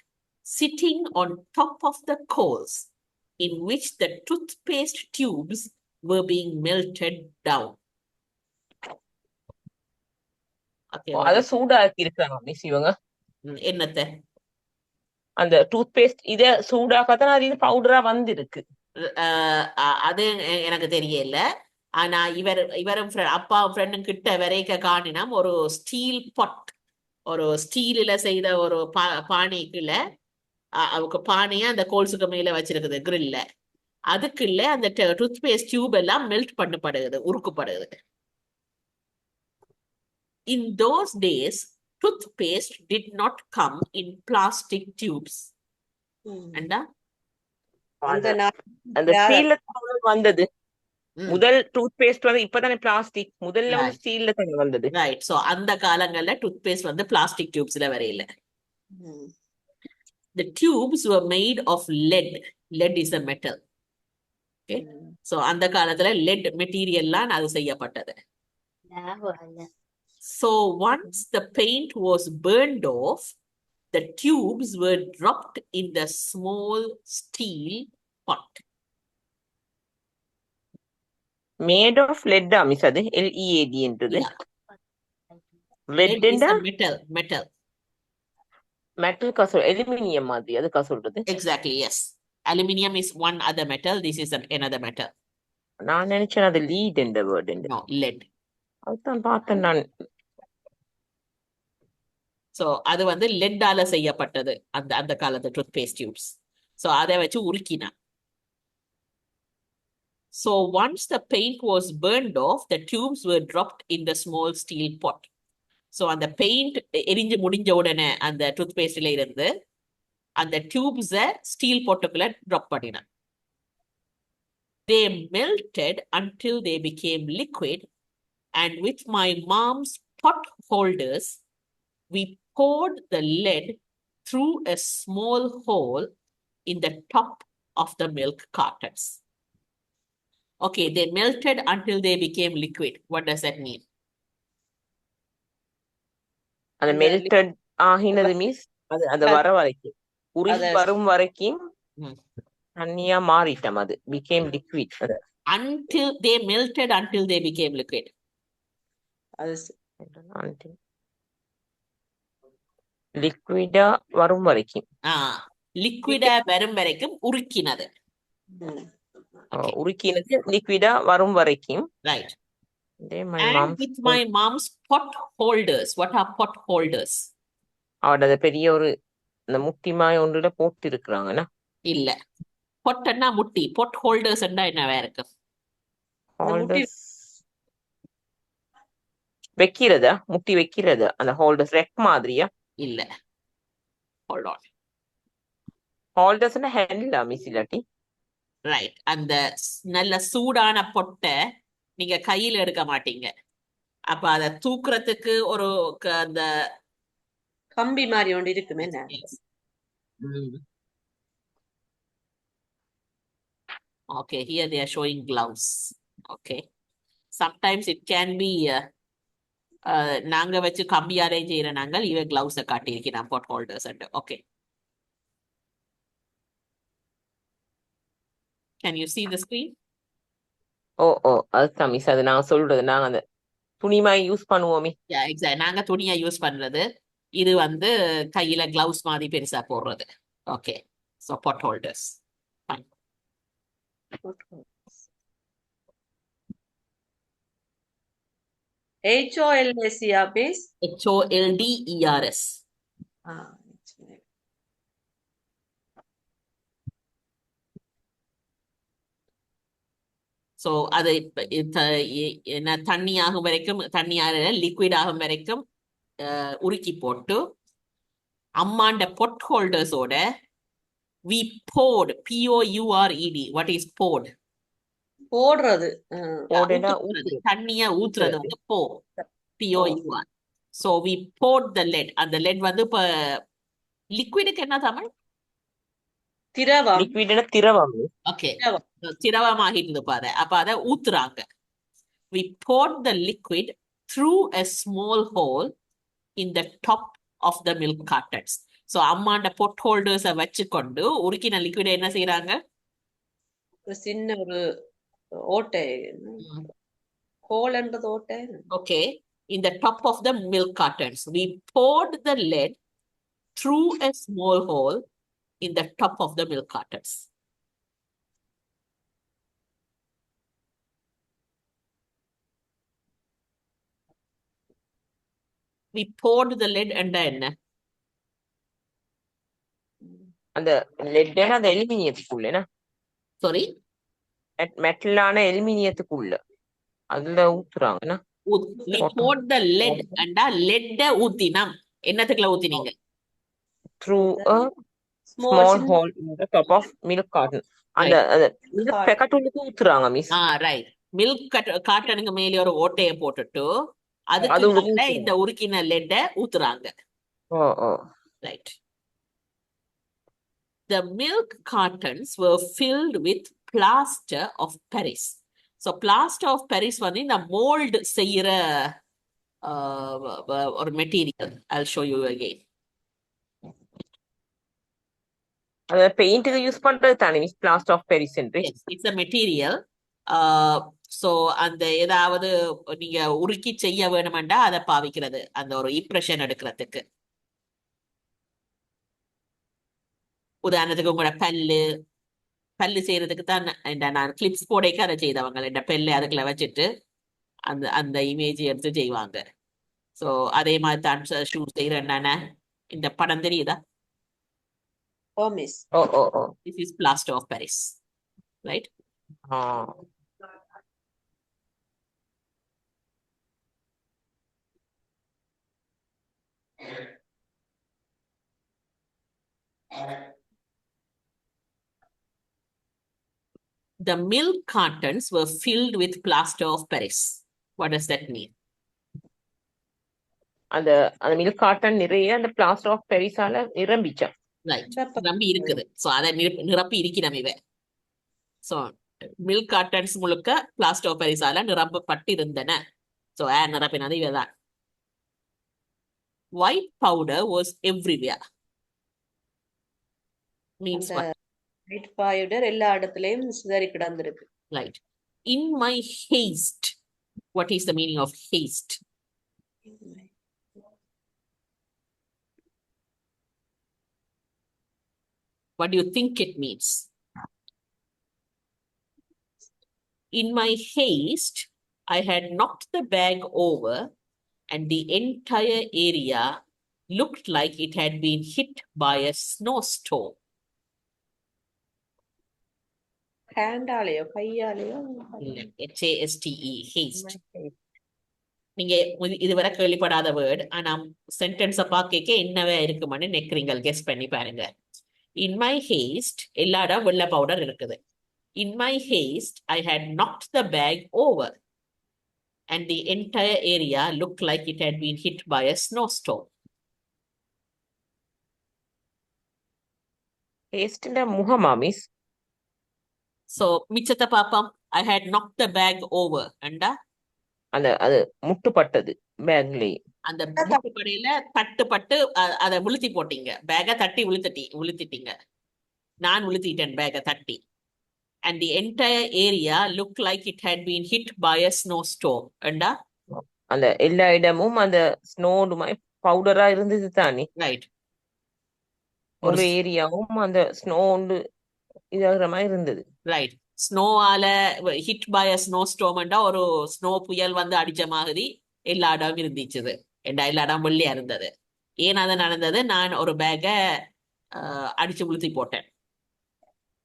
sitting on top of the coals, in which the toothpaste tubes were being melted down. அத சூடாக்கி இருக்காங்க மிஸ் இவங்க. என்னத்த? அந்த டூத்பேஸ்ட் இத சூடாக்கத்தான் அது இது பவுடரா வந்திருக்கு. அது எனக்கு தெரியல. ஆனா இவரும் அப்பா ஃப்ரெண்டும் கிட்ட வரைக்க காணினம் ஒரு ஸ்டீல் பாட், ஒரு ஸ்டீலில் செய்த ஒரு பானைக்குள்ள அவங்க பானையா அந்த கோல்ஸுக்கு மேல வச்சிருக்குது கிரில்ல. அதுக்குள்ள அந்த டூத்பேஸ்ட் டியூப் எல்லாம் மெல்ட் பண்ணப்படுது, உருக்குப்படுது. In those days, toothpaste did not come in plastic tubes. அந்த ஸ்டீல்ல வந்தது. முதல் டூத்பேஸ்ட் வந்து இப்பதானே பிளாஸ்டிக், முதல்ல வந்து ஸ்டீல்ல தான் வந்தது. ரைட். சோ அந்த காலங்கள்ல டூத்பேஸ்ட் வந்து பிளாஸ்டிக் டியூப்ஸ்ல வரையில. the tubes were made of lead. Lead is a metal. Okay. So அந்த காலத்துல lead material லாம் அது செய்யப்பட்டது. So once the paint was burned off, the tubes were dropped in the small steel pot. Made of lead miss அது LED என்றது. Yeah. Lead Lead is என்றா a metal. metal கா சொல் அலுமினியம் மாதிரி அதுக்கா சொல்றது. Exactly, yes. Aluminium is one other metal. This is another metal. நான் நினைச்சேன் அது lead என்ற word என்று. No, lead. அதுதான் பார்த்தேன் நான். So அது வந்து lead ஆல செய்யப்பட்டது அந்த காலத்து toothpaste tubes. So அதை வச்சு உருக்கினா. So once the paint was burned off, the tubes were dropped in the small steel pot. So அந்த paint எரிஞ்சு முடிஞ்ச உடனே அந்த toothpasteல இருந்து அந்த tubes steel potக்குள்ள drop பண்ணினா. They melted until they became liquid, and with my mom's pot holders, we poured the lead through a small hole in the top of the milk cartons. Okay, they melted until they became liquid. What does that mean? அந்த melted ஆகினது means அது வர வரைக்கும் உருகி வரும் வரைக்கும் தண்ணியா மாறிட்டோம். அது became liquid. Until they melted until they became liquid. லிக்விடா வரும் வரைக்கும். லிக்விடா வரும் வரைக்கும் உருக்கினது. உருக்கினது லிக்விடா வரும் வரைக்கும். Right. And with my mom's pot holders. What are pot holders? அவட பெரிய ஒரு இந்த முட்டி மாய் ஒன்றுல போட்டு இருக்கிறாங்கன்னா இல்ல. பொட்டன்னா முட்டி. pot holders என்ன இருக்கு? வைக்கிறதா முட்டி வைக்கிறதா அந்த ஹோல்டர்ஸ் ரெக் மாதிரியா? இல்ல. Hold on. ஹோல்டர்ஸ்னா ஹேண்டிலா மிஸ் இல்லாட்டி? ரைட். அந்த நல்ல சூடான பொட்டை நீங்க கையில எடுக்க மாட்டீங்க. அப்ப அத தூக்குறதுக்கு ஒரு அந்த கம்பி மாதிரி ஒன்று இருக்குமே. Okay, here they are showing gloves. Okay. Sometimes it can be நாங்க வச்சு கம்பி அரேஞ்ச் செய்யற நாங்கள் இவ கிளவுஸ காட்டியிருக்கிறோம் pot holders and okay. Can you see the screen? அதுதான் மிஸ் அது நான் சொல்றது நாங்க அந்த துணிமாய் யூஸ் பண்ணுவோமே. Yeah, exactly. நாங்க துணியா யூஸ் பண்றது. இது வந்து கையில கிளவுஸ் மாதிரி பெருசா போடுறது. Okay. So pot holders. Fine. HOLDERS base. HOLDERS. So அது என்ன தண்ணி ஆகும் வரைக்கும் தண்ணியார லிக்விட் ஆகும் வரைக்கும் உருக்கி போட்டு அம்மாண்ட பொட் ஹோல்டர்ஸோட we poured POURED. What is poured? போடுறது. தண்ணியா ஊத்துறது வந்து pour. POUR. So we poured the lead. அந்த lead வந்து இப்ப லிக்விடுக்கு என்ன தமிழ்? திரவம். லிக்விட்னா திரவம். ஓகே. திரவமாகிட்டு பாரு. அப்ப அத ஊத்துறாங்க. We poured the liquid through a small hole in the top of the milk cartons. So அம்மாண்ட pot holders வச்சுக்கொண்டு உருக்கின லிக்விட் என்ன செய்யறாங்க? சின்ன ஒரு ஓட்டை. ஹோல்ன்றது ஓட்டை. Okay. In the top of the milk cartons, we poured the lead through a small hole in the top of the milk cartons. We poured the lead and என்ன? அந்த லெட்னா அந்த அலுமினியத்துக்குள்ளனா? Sorry? மெட்டலான அலுமினியத்துக்குள்ள அதுல ஊத்துறாங்கனா? We poured the lead and lead ஊத்தினம். என்னத்துக்குள்ள ஊத்தினீங்க? Through a small hole in the top of milk carton. அந்த milk packet உள்ளுக்கு ஊத்துறாங்க miss. Right. milk cartonக்கு மேல ஒரு ஓட்டைய போட்டுட்டு அதுக்குள்ள இந்த உருக்கின லெட்ட ஊத்துறாங்க. ஓ right. The milk cartons were filled with plaster of Paris. So plaster of Paris வந்து இந்த mold செய்யற ஒரு material. I'll show you again. அத பெயிண்ட்க்கு யூஸ் பண்றது தானே மிஸ் பிளாஸ்டர் ஆஃப் பாரிஸ் என்று. Yes, it's a material. So அந்த ஏதாவது நீங்க உருக்கி செய்ய வேணுமெண்டா அதை பாவிக்கிறது அந்த ஒரு இம்ப்ரெஷன் எடுக்கிறதுக்கு. உதாரணத்துக்கு உங்களோட பல்லு செய்யறதுக்கு தான் நான் கிளிப்ஸ் போடைக்கு அதை செய்தவங்க இந்த பெல்லு அதுக்குள்ள வச்சுட்டு அந்த அந்த இமேஜ் எடுத்து செய்வாங்க. ஸோ அதே மாதிரி தான் ஷூ செய்யறேன். இந்த படம் தெரியுதா? Oh miss. Oh This is plaster of Paris, right? The milk cartons were filled with plaster of Paris. What does that mean? அந்த மில்க் காட்டன் நிறைய அந்த பிளாஸ்டர் ஆஃப் பாரிஸால நிரம்பிச்சா. Right. நிரம்பி இருக்குது. ஸோ அதை நிரப்பி இருக்கிறோம் இவ. ஸோ மில்க் காட்டன்ஸ் முழுக்க பிளாஸ்டர் ஆஃப் பாரிஸால நிரப்பப்பட்டு இருந்தன. ஸோ நிரப்பினது இவதான். White powder was everywhere. Means what? White powder எல்லா இடத்துலயும் சிதறி கிடந்திருக்கு. Right. In my haste. What is the meaning of haste? What do you think it means? In my haste, I had knocked the bag over and the entire area looked like it had been hit by a snowstorm. ஹேண்டாலேயோ கையாலேயோ? HASTE, haste. நீங்க இதுவரை கேள்விப்படாத word. ஆனா sentence பார்க்க என்னவே இருக்குமான்னு நெக்கிறீங்க. Guess பண்ணி பாருங்க. In my haste, எல்லா இடம் வெள்ளை பவுடர் இருக்குது. In my haste, I had knocked the bag over and the entire area looked like it had been hit by a snowstorm. ஹேஸ்ட்ன்ற முகமா மிஸ்? So மிச்சத்தை பாப்போம். I had knocked the bag over. அண்டா அது முட்டுப்பட்டது பேக்லயே. அந்த முட்டுப்படையில தட்டுப்பட்டு அதை விழுத்தி போட்டீங்க. பேக தட்டி விழுத்திட்டீங்க. நான் விழுத்திட்டேன் பேக தட்டி. And the entire area looked like it had been hit by a snowstorm. அண்டா அந்த எல்லா இடமும் அந்த ஸ்னோடுமாய் பவுடரா இருந்தது தானே. ரைட். ஒரு ஏரியாவும் அந்த ஸ்னோண்டு இதாகிற மாதிரி இருந்தது. ரைட். ஸ்னோவால ஹிட் பை அ ஸ்னோ ஸ்டோம்ண்டா ஒரு ஸ்னோ புயல் வந்து அடிச்ச மாதிரி எல்லா இடமும் இருந்துச்சுது. எல்லா இடம் வெள்ளையா இருந்தது. ஏன் அது நடந்தது? நான் ஒரு பேக அடிச்சு விழுத்தி போட்டேன்.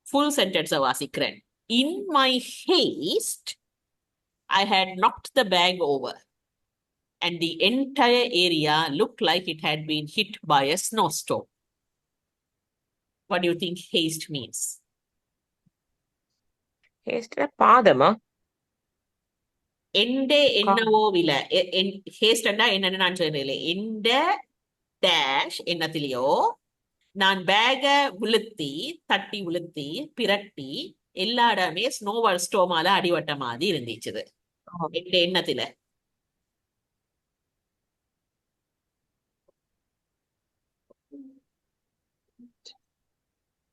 ஃபுல் சென்டென்ஸை வாசிக்கிறேன். In my haste, I had knocked the bag over and the entire area looked like it had been hit by a snowstorm. What do you think haste means? ஹேஸ்ட்ல பாதமா? எண்டே என்னவோ வில. ஹேஸ்டண்டா என்னன்னு நான் சொல்லல. எந்த டேஷ் என்னத்திலேயோ நான் பேக தட்டி விழுத்தி பிரட்டி எல்லா இடமே ஸ்னோவால் ஸ்டோமால அடிவட்ட மாதிரி இருந்துச்சுது. எந்த எண்ணத்துல.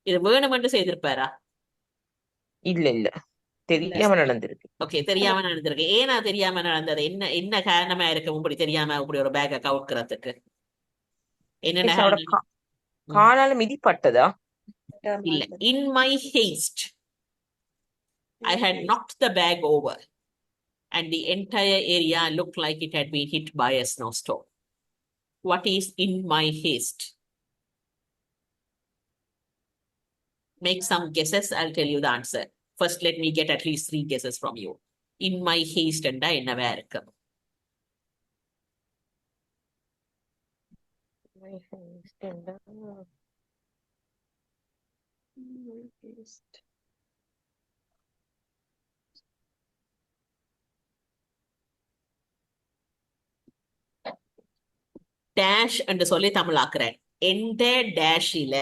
இது வேணுமென்று செய்திருப்பாரா? இல்ல தெரியாம நடந்திருக்கு. ஓகே, தெரியாம நடந்திருக்கு. ஏன்னா தெரியாம நடந்தது? என்ன காரணமா இருக்கும் இப்படி தெரியாம இப்படி ஒரு பேக கவுக்கிறதுக்கு? என்ன காலால மிதிப்பட்டதா? இல்ல. In my haste, I had knocked the bag over and the entire area looked like it had been hit by a snowstorm. What is in my haste? Make some guesses. I'll tell you the answer. First, let me get at least 3 guesses from you. In my haste and என்னவா இருக்கு? Dash என்று சொல்லி தமிழாக்குறேன். எந்த டேஷில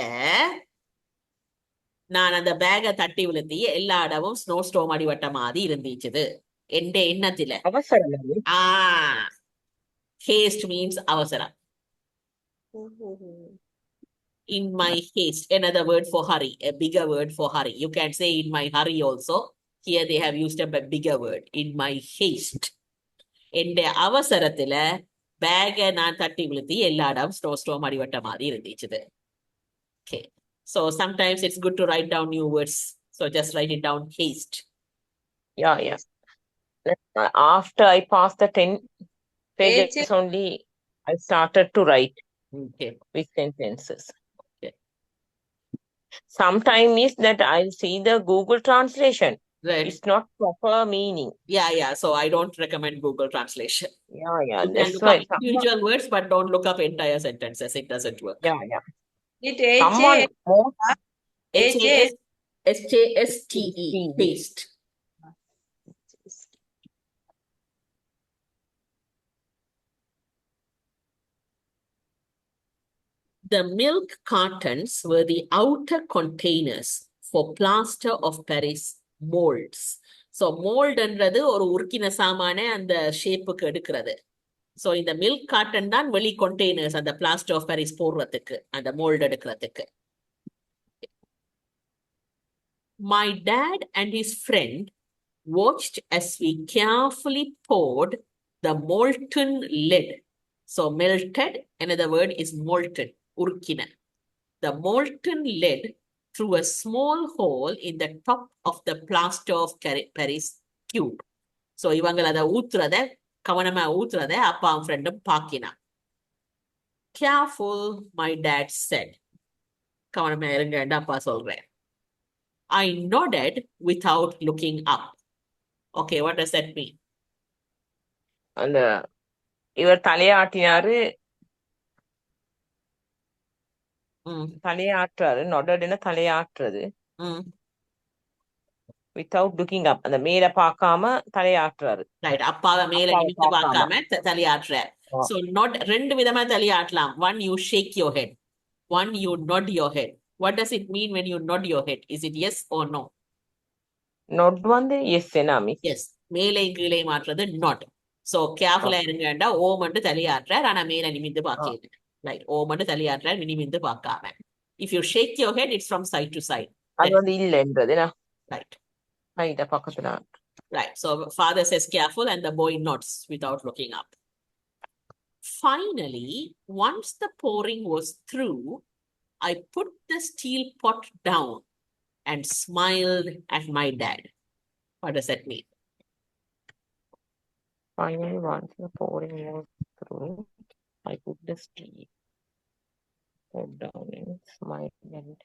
நான் அந்த பேக தட்டி விழுத்தி எல்லா இடமும் ஸ்னோ ஸ்டோம் அடிவட்ட மாதிரி இருந்துச்சுது என்ற எண்ணத்துல. அவசரம். ஹேஸ்ட் மீன்ஸ் அவசரம். In my haste, another word for hurry, a bigger word for hurry. You can say in my hurry also. Here they have used a bigger word. In my haste. என்ற அவசரத்துல பேக நான் தட்டி விழுத்தி எல்லா இடம் ஸ்னோ ஸ்டோம் அடிவட்ட மாதிரி இருந்துச்சுது. Okay. So sometimes it's good to write down new words. So just write it down, haste. Yeah. After I passed the 10 pages only, I started to write with sentences. Okay. Sometimes is that I'll see the Google translation. Right. It's not proper meaning. Yeah. So I don't recommend Google translation. Yeah. You can That's look why up individual words, but don't look up entire sentences. It doesn't work. Yeah. Someone more Haste. Haste. The milk cartons were the outer containers for plaster of Paris molds. So mold என்றது ஒரு உருக்கின சாமான அந்த ஷேப்புக்கு எடுக்கிறது. So இந்த milk carton தான் வெளி containers அந்த plaster of Paris போடுறதுக்கு அந்த mold எடுக்கிறதுக்கு. My dad and his friend watched as we carefully poured the molten lead. So melted, another word is molten, urkina. The molten lead through a small hole in the top of the plaster of Paris cube. So இவங்கள அதை ஊத்துறத கவனமா ஊத்துறத அப்பாவும் ஃப்ரெண்டும் பாக்கினா. Careful, my dad said. கவனமா இருங்கன்னு அப்பா சொல்றேன். I nodded without looking up. Okay, what does that mean? அந்த இவர் தலையாட்டினாரு, தலையாட்டுறாரு. நொடடுன்னு தலையாட்டுறது. Without looking up, அந்த மேல பார்க்காம தலையாட்டுறாரு. Right, அப்பாவை மேல நிமிர்ந்து பார்க்காம தலையாட்டுறார். So not ரெண்டு விதமா தலையாட்டலாம். One, you shake your head. One, you nod your head. What does it mean when you nod your head? Is it yes or no? Nod வந்து yes எனாமி. Yes, மேலே கீழே மாற்றுறது nod. So careful-ஆ இருங்கண்டா ஓ மட்டும் தலையாட்டுறார், ஆனா மேல நிமிர்ந்து பார்க்கிறது. Right, ஓ மட்டும் தலையாட்டுறார், நிமிர்ந்து பார்க்காம. If you shake your head, it's from side to side. அது வந்து இல்லைன்றது. Right. Right, பக்கத்துல. Right, so father says careful and the boy nods without looking up. Finally, once the pouring was through, I put the steel pot down and smiled at my dad. What does that mean? Finally, once the pouring was through, I put the steel pot down and smiled at.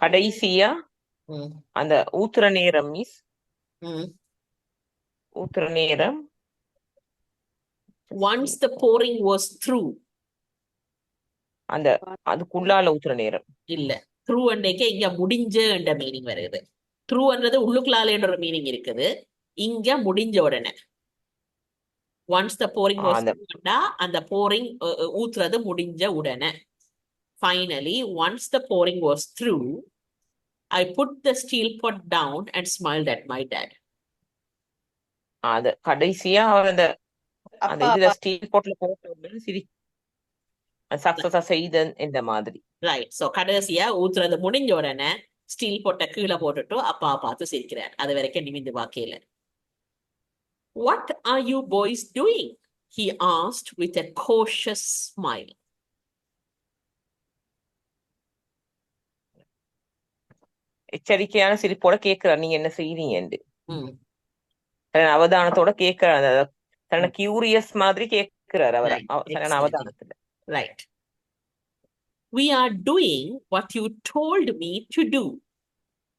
கடைசியா அந்த ஊத்துற நேரம் miss ஊத்துற நேரம். Once the pouring was through. அந்த அதுக்குள்ளால ஊத்துற நேரம் இல்ல, through அன்றைக்கே இங்க முடிஞ்ச என்ற மீனிங் வருது. through என்றது உள்ளுக்குள்ளால என்ற மீனிங் இருக்குது, இங்க முடிஞ்ச உடனே. once the pouring was through, அந்த pouring ஊத்துறது முடிஞ்ச உடனே. Finally, once the pouring was through, I put the steel pot down and smiled at my dad. அது கடைசியா அவர் அந்த இதுல ஸ்டீல் போட்ல போட்டு சிரி சக்சஸா செய்த இந்த மாதிரி. ரைட், சோ கடைசியா ஊத்துறது முடிஞ்ச உடனே ஸ்டீல் போட்ட கீழே போட்டுட்டு அப்பா பார்த்து சிரிக்கிறார். அது வரைக்கும் நிமிந்து பார்க்கல. What are you boys doing? He asked with a cautious smile. எச்சரிக்கையான சிரிப்போட கேட்கிறார், நீங்க என்ன செய்றீங்க? அவதானத்தோட கேட்கிறார், தன்னை கியூரியஸ் மாதிரி கேட்கிறார் அவர் அவதானத்துல. Right. We are doing what you told me to do.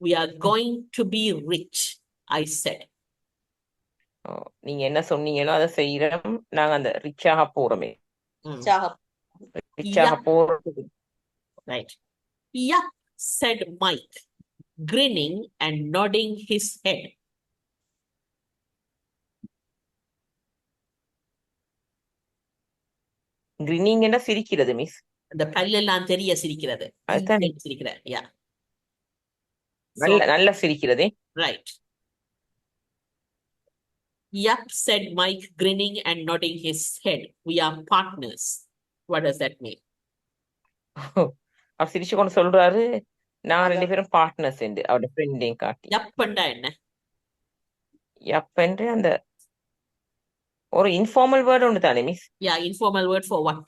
We are going to be rich, I said. நீங்க என்ன சொன்னீங்களோ அதை செய்யறோம், நாங்க அந்த ரிச்சாக போறோமே. ரிச்சாக போறது. Right. Yeah, said Mike, grinning and nodding his head. கிரினிங் என்ன சிரிக்கிறது மிஸ்? அந்த பல்லெல்லாம் தெரிய சிரிக்கிறது. சிரிக்கிறார். யா. நல்ல So, நல்ல சிரிக்கிறதே. right. Yup, said Mike, grinning and nodding his head. We are partners. What does that mean? அவர் சிரிச்சு கொண்டு சொல்றாரு, நான் 2 பேரும் பார்ட்னர்ஸ் என்று அவரோட ஃப்ரெண்டையும் காட்டி. Yup ண்டா என்ன? யப் என்று அந்த ஒரு இன்ஃபார்மல் வேர்டு ஒன்று தானே miss? Yeah, informal word for what?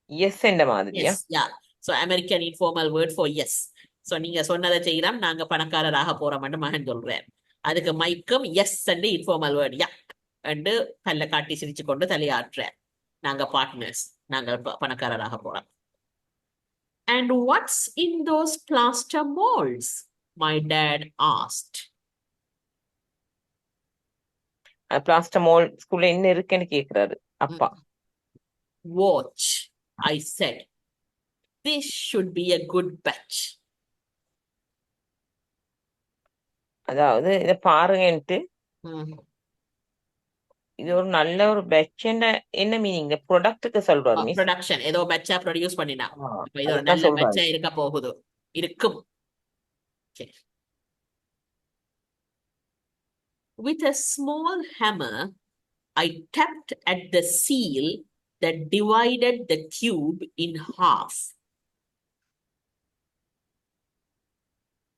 Yes என்ற மாதிரியா? Yes, yeah. So American informal word for yes. So நீங்க சொன்னதை செய்யலாம், நாங்க பணக்காரராக போறோம்னு மகன் சொல்றார். அதுக்கு மைக்கும் yes and informal word yup and பல்ல காட்டி சிரிச்சு கொண்டு தலையாற்றார். நாங்க பார்ட்னர்ஸ், நாங்க பணக்காரராக போறோம். And what's in those plaster molds? My dad asked. Plaster mall ஸ்கூல்ல என்ன இருக்குன்னு கேக்குறாரு அப்பா. Watch, I said. This should be a good batch. அதாவது இத பாருங்கன்ட்டு, Hmm. இது ஒரு நல்ல ஒரு பேட்ச் என்ன மீனிங்? இந்த ப்ராடக்ட்டுக்கு சொல்றாரு மிஸ். ப்ரொடக்ஷன் ஏதோ பேட்சா ப்ரொடியூஸ் பண்ணினா, இப்ப இது ஒரு அதுதான் நல்ல சொல்றாரு. பேட்சா இருக்க போகுது, இருக்கும். Okay. With a small hammer, I tapped at the seal that divided the cube in half.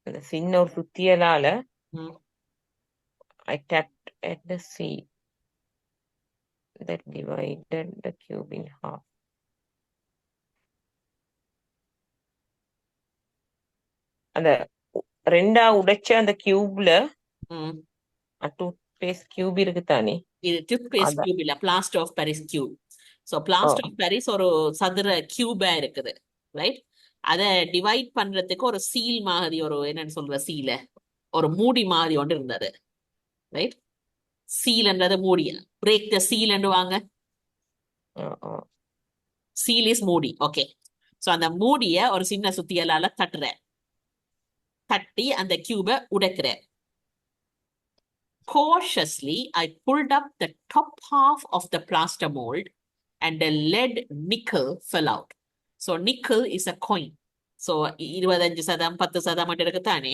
அந்த சின்ன ஒரு சுத்தியலால Hmm. I tapped at the sea that divided the cube in half. அந்த ரெண்டா உடைச்ச அந்த கியூப்ல Hmm. டூத் பேஸ்ட் கியூப் இருக்கு தானே, இது டூத்பேஸ்ட் அதான். கியூப் இல்ல, plaster of Paris cube. So plaster of Paris ஒரு சதுர கியூபா இருக்குது, ரைட்? அதை டிவைட் பண்றதுக்கு ஒரு சீல் மாதிரி, ஒரு என்னன்னு சொல்ற சீல, ஒரு மூடி மாதிரி ஒன்று இருந்தது, ரைட்? சீல்ன்றது மூடி. பிரேக் த சீல் வாங்க. சீல் இஸ் மூடி. ஓகே. ஸோ அந்த மூடிய ஒரு சின்ன சுத்தியலால தட்டுற, தட்டி அந்த கியூபை உடைக்கிற. Cautiously, I pulled up the top half of the plaster mold and a lead nickel fell out. So nickel is a coin. So 25% 10% இருக்குதானே.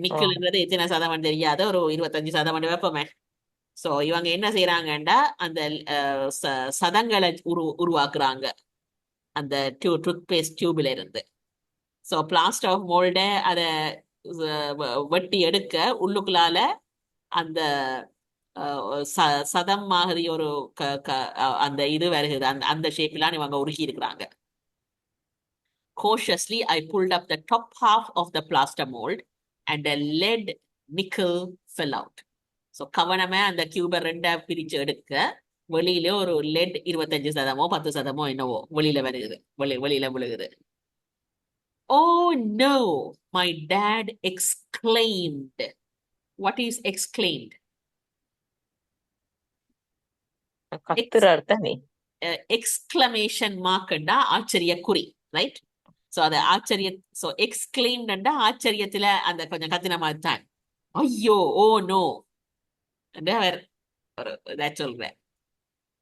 நிக்கல்ன்றது எத்தனை சதம் தெரியாத, ஒரு 25% வைப்போமே. ஸோ இவங்க என்ன செய்யறாங்கண்டா, அந்த சதங்களை உருவாக்குறாங்க அந்த டூத் பேஸ்ட் டியூப்ல இருந்து. ஸோ பிளாஸ்டர் ஆஃப் மோல்ட அதை வெட்டி எடுக்க உள்ளுக்குள்ளால அந்த சதம் மாதிரி ஒரு அந்த இது வருகிறது, அந்த ஷேப்லாம் இவங்க உருகி இருக்கிறாங்க. Cautiously, I pulled up the top half of the plaster mold and a lead nickel fell out. So கவனமே அந்த கியூபை ரெண்டா பிரிச்சு எடுக்க, வெளியில ஒரு லெட் 25% 10% என்னவோ வெளியில வருகிறது, வெளியில விழுகுது. Oh no, my dad exclaimed. What is exclaimed? கத்துறாரு தானே. எக்ஸ்கிளமேஷன் மார்க்ண்டா ஆச்சரிய குறி, ரைட்? சோ அது ஆச்சரிய, சோ எக்ஸ்கிளைம்டா ஆச்சரியத்துல அந்த கொஞ்சம் கத்தின மாதிரி தான். ஐயோ, ஓ நோ, அவர் சொல்ற.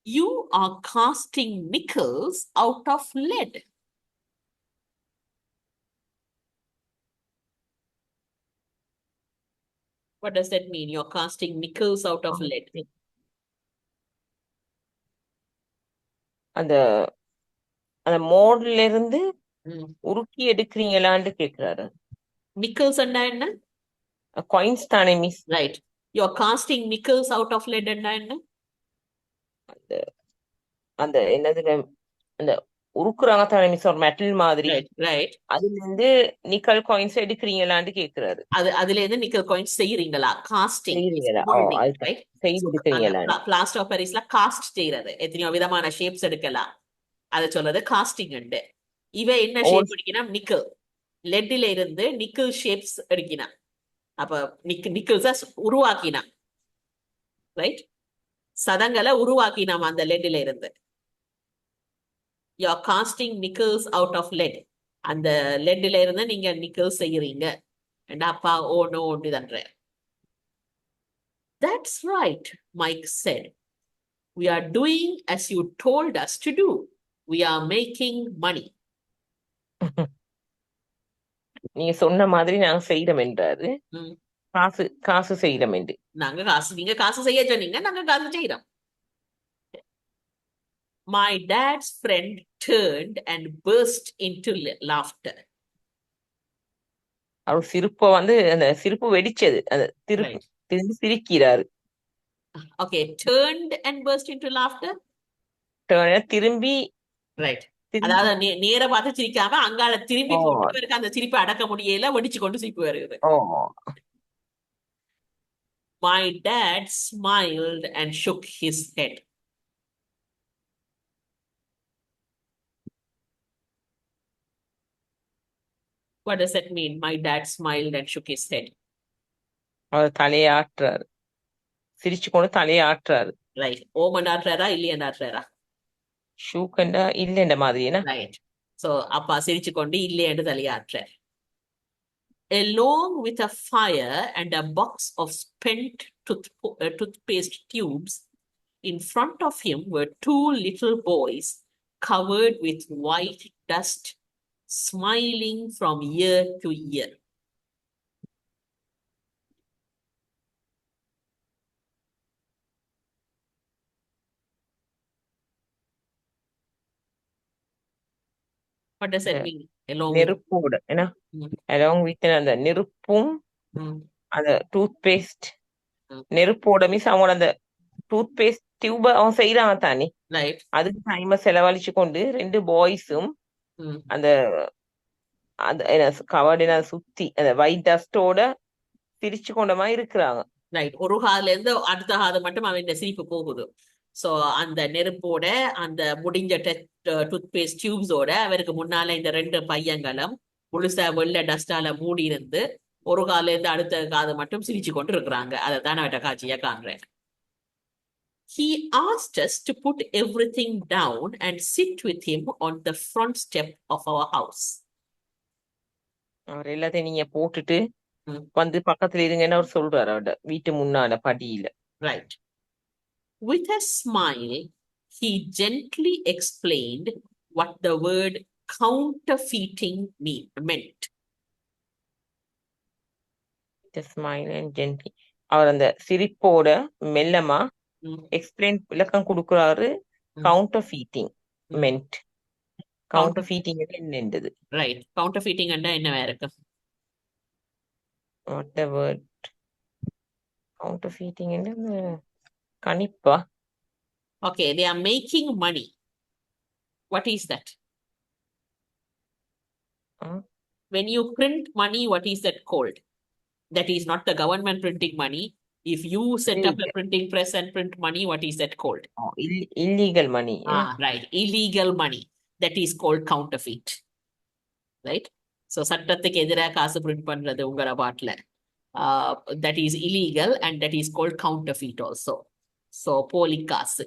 You are casting nickels out of lead. What does that mean? You're casting nickels out of lead. அந்த அந்த மோட்ல இருந்து உருக்கி எடுக்கிறீங்களான்னு கேக்குறாரு. நிக்கல்ஸ் என்ன? காயின்ஸ் தானே miss? Right. You're casting nickels out of lead என்ன? அந்த என்னது, அந்த உருக்குறாங்க தானே மிஸ், ஒரு மெட்டல் மாதிரி. ரைட். அதுல இருந்து நிக்கல் காயின்ஸ் எடுக்கிறீங்களான்னு கேக்குறாரு. அதுல இருந்து நிக்கல் காயின்ஸ் செய்யறீங்களா? காஸ்டிங், பிளாஸ்டர் ஆஃப் பாரிஸ்ல காஸ்ட் செய்யறது, எத்தனையோ விதமான ஷேப்ஸ் எடுக்கலாம், அதை சொல்றது காஸ்டிங் உண்டு. இவ என்ன ஷேப் எடுக்கணும்? நிக்கல். லெட்ல இருந்து நிக்கல் ஷேப்ஸ் எடுக்கினா, அப்ப நிக்கல்ஸ் உருவாக்கினா, ரைட்? சதங்களை உருவாக்கினாம் அந்த லெட்ல இருந்து. You're casting nickels out of lead. அந்த லெட்ல இருந்து நீங்க நிக்கல் செய்யறீங்க. அப்பா ஓ நோ ஒன்றுதன்ற. That's right, Mike said. We are doing as you told us to do. We are making money. நீங்க சொன்ன மாதிரி நாங்க செய்யறோம் என்றாரு. ம். காசு செய்யறோம் என்று. நீங்க காசு செய்ய சொன்னீங்க, நாங்க காசு செய்யறோம். My dad's friend turned and burst into laughter. அவர் சிரிப்ப அந்த சிரிப்பு வெடிச்சது. அந்த Right. திரும்பி சிரிக்கிறாரு. Okay, turned and burst into laughter. திரும்பி Right. அதாவது நேர பார்த்து சிரிக்காம அங்கால திரும்பி போட்டு அந்த சிரிப்பை அடக்க முடியல, வெடிச்சு கொண்டு சிரிப்பு வருது. My dad smiled and shook his head. What does that mean? My dad smiled and shook his head. அவர் தலையாட்டுறாரு, சிரிச்சு கொண்டு தலையாட்டுறாரு. Right. ஓமண்டாட்டுறாரா இல்லையண்டாட்டுறாரா? ஷூக்கண்டா இல்லைன்ற மாதிரி என்ன? Right. So அப்பா சிரிச்சு கொண்டு இல்லையண்டு தலையாட்டுறார். Along with a fire and a box of spent toothpaste tubes, in front of him were two little boys covered with white dust, smiling from ear to ear. What does that mean? நெருப்போட என்ன? along with அந்த நெருப்பும் அந்த toothpaste நெருப்போட means அவங்க அந்த toothpaste டியூப அவன் செய்யறாங்க தானே, அதுக்கு டைம செலவழிச்சு கொண்டு ரெண்டு பாய்ஸும் அந்த கவர்டு சுத்தி அந்த ஒயிட் டஸ்டோட சிரிச்சு கொண்ட மாதிரி இருக்கிறாங்க. ரைட். ஒரு காதுல இருந்து அடுத்த காது மட்டும் அவன் சிரிப்பு போகுது. சோ அந்த நெருப்போட அந்த முடிஞ்ச டூத்பேஸ்ட் டியூப்ஸோட அவருக்கு முன்னால இந்த ரெண்டு பையங்களும் முழுசா வெள்ளை டஸ்டால மூடி இருந்து ஒரு காதுல இருந்து அடுத்த காது மட்டும் சிரிச்சு கொண்டு இருக்கிறாங்க. அதை தான் அவட்ட காட்சியா காண்றேன். He asked us to put everything down and sit with him on the front step of our house. அவர் எல்லாத்தையும் நீங்க போட்டுட்டு வந்து பக்கத்துல இருங்கன்னு அவர் சொல்றாரு அவட வீட்டு முன்னால படியில. Right. With a smile, he gently explained what the word counterfeiting meant. With a smile and gently. அவர் அந்த சிரிப்போட மெல்லமா எக்ஸ்பிளைன் விளக்கம் கொடுக்கிறாரு. counterfeiting meant. counterfeiting என்னது? Right. counterfeiting என்னவா இருக்கு? What the word? counterfeiting கணிப்பா? Okay, they are making money. What is that? When you print money, what is that called? That is not the government printing money. If you set up a printing press and print money, what is that called? Illegal money. Right. Illegal money. That is called counterfeit. Right? So, சட்டத்துக்கு எதிராக காசு print பண்றது உங்கள பாட்டுல. That is illegal and that is called counterfeit also. So, போலி காசு.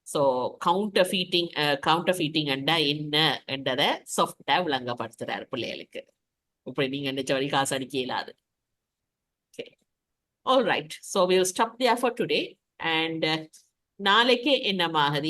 So, counterfeiting என்ன என்றதை சாஃப்டா விளங்கப்படுத்துறாரு பிள்ளைகளுக்கு. இப்படி நீங்க நினைச்ச வழி காசு அடிக்க இயலாது. Okay. All right. So, we'll stop there for today. And நாளைக்கு என்ன மாதிரி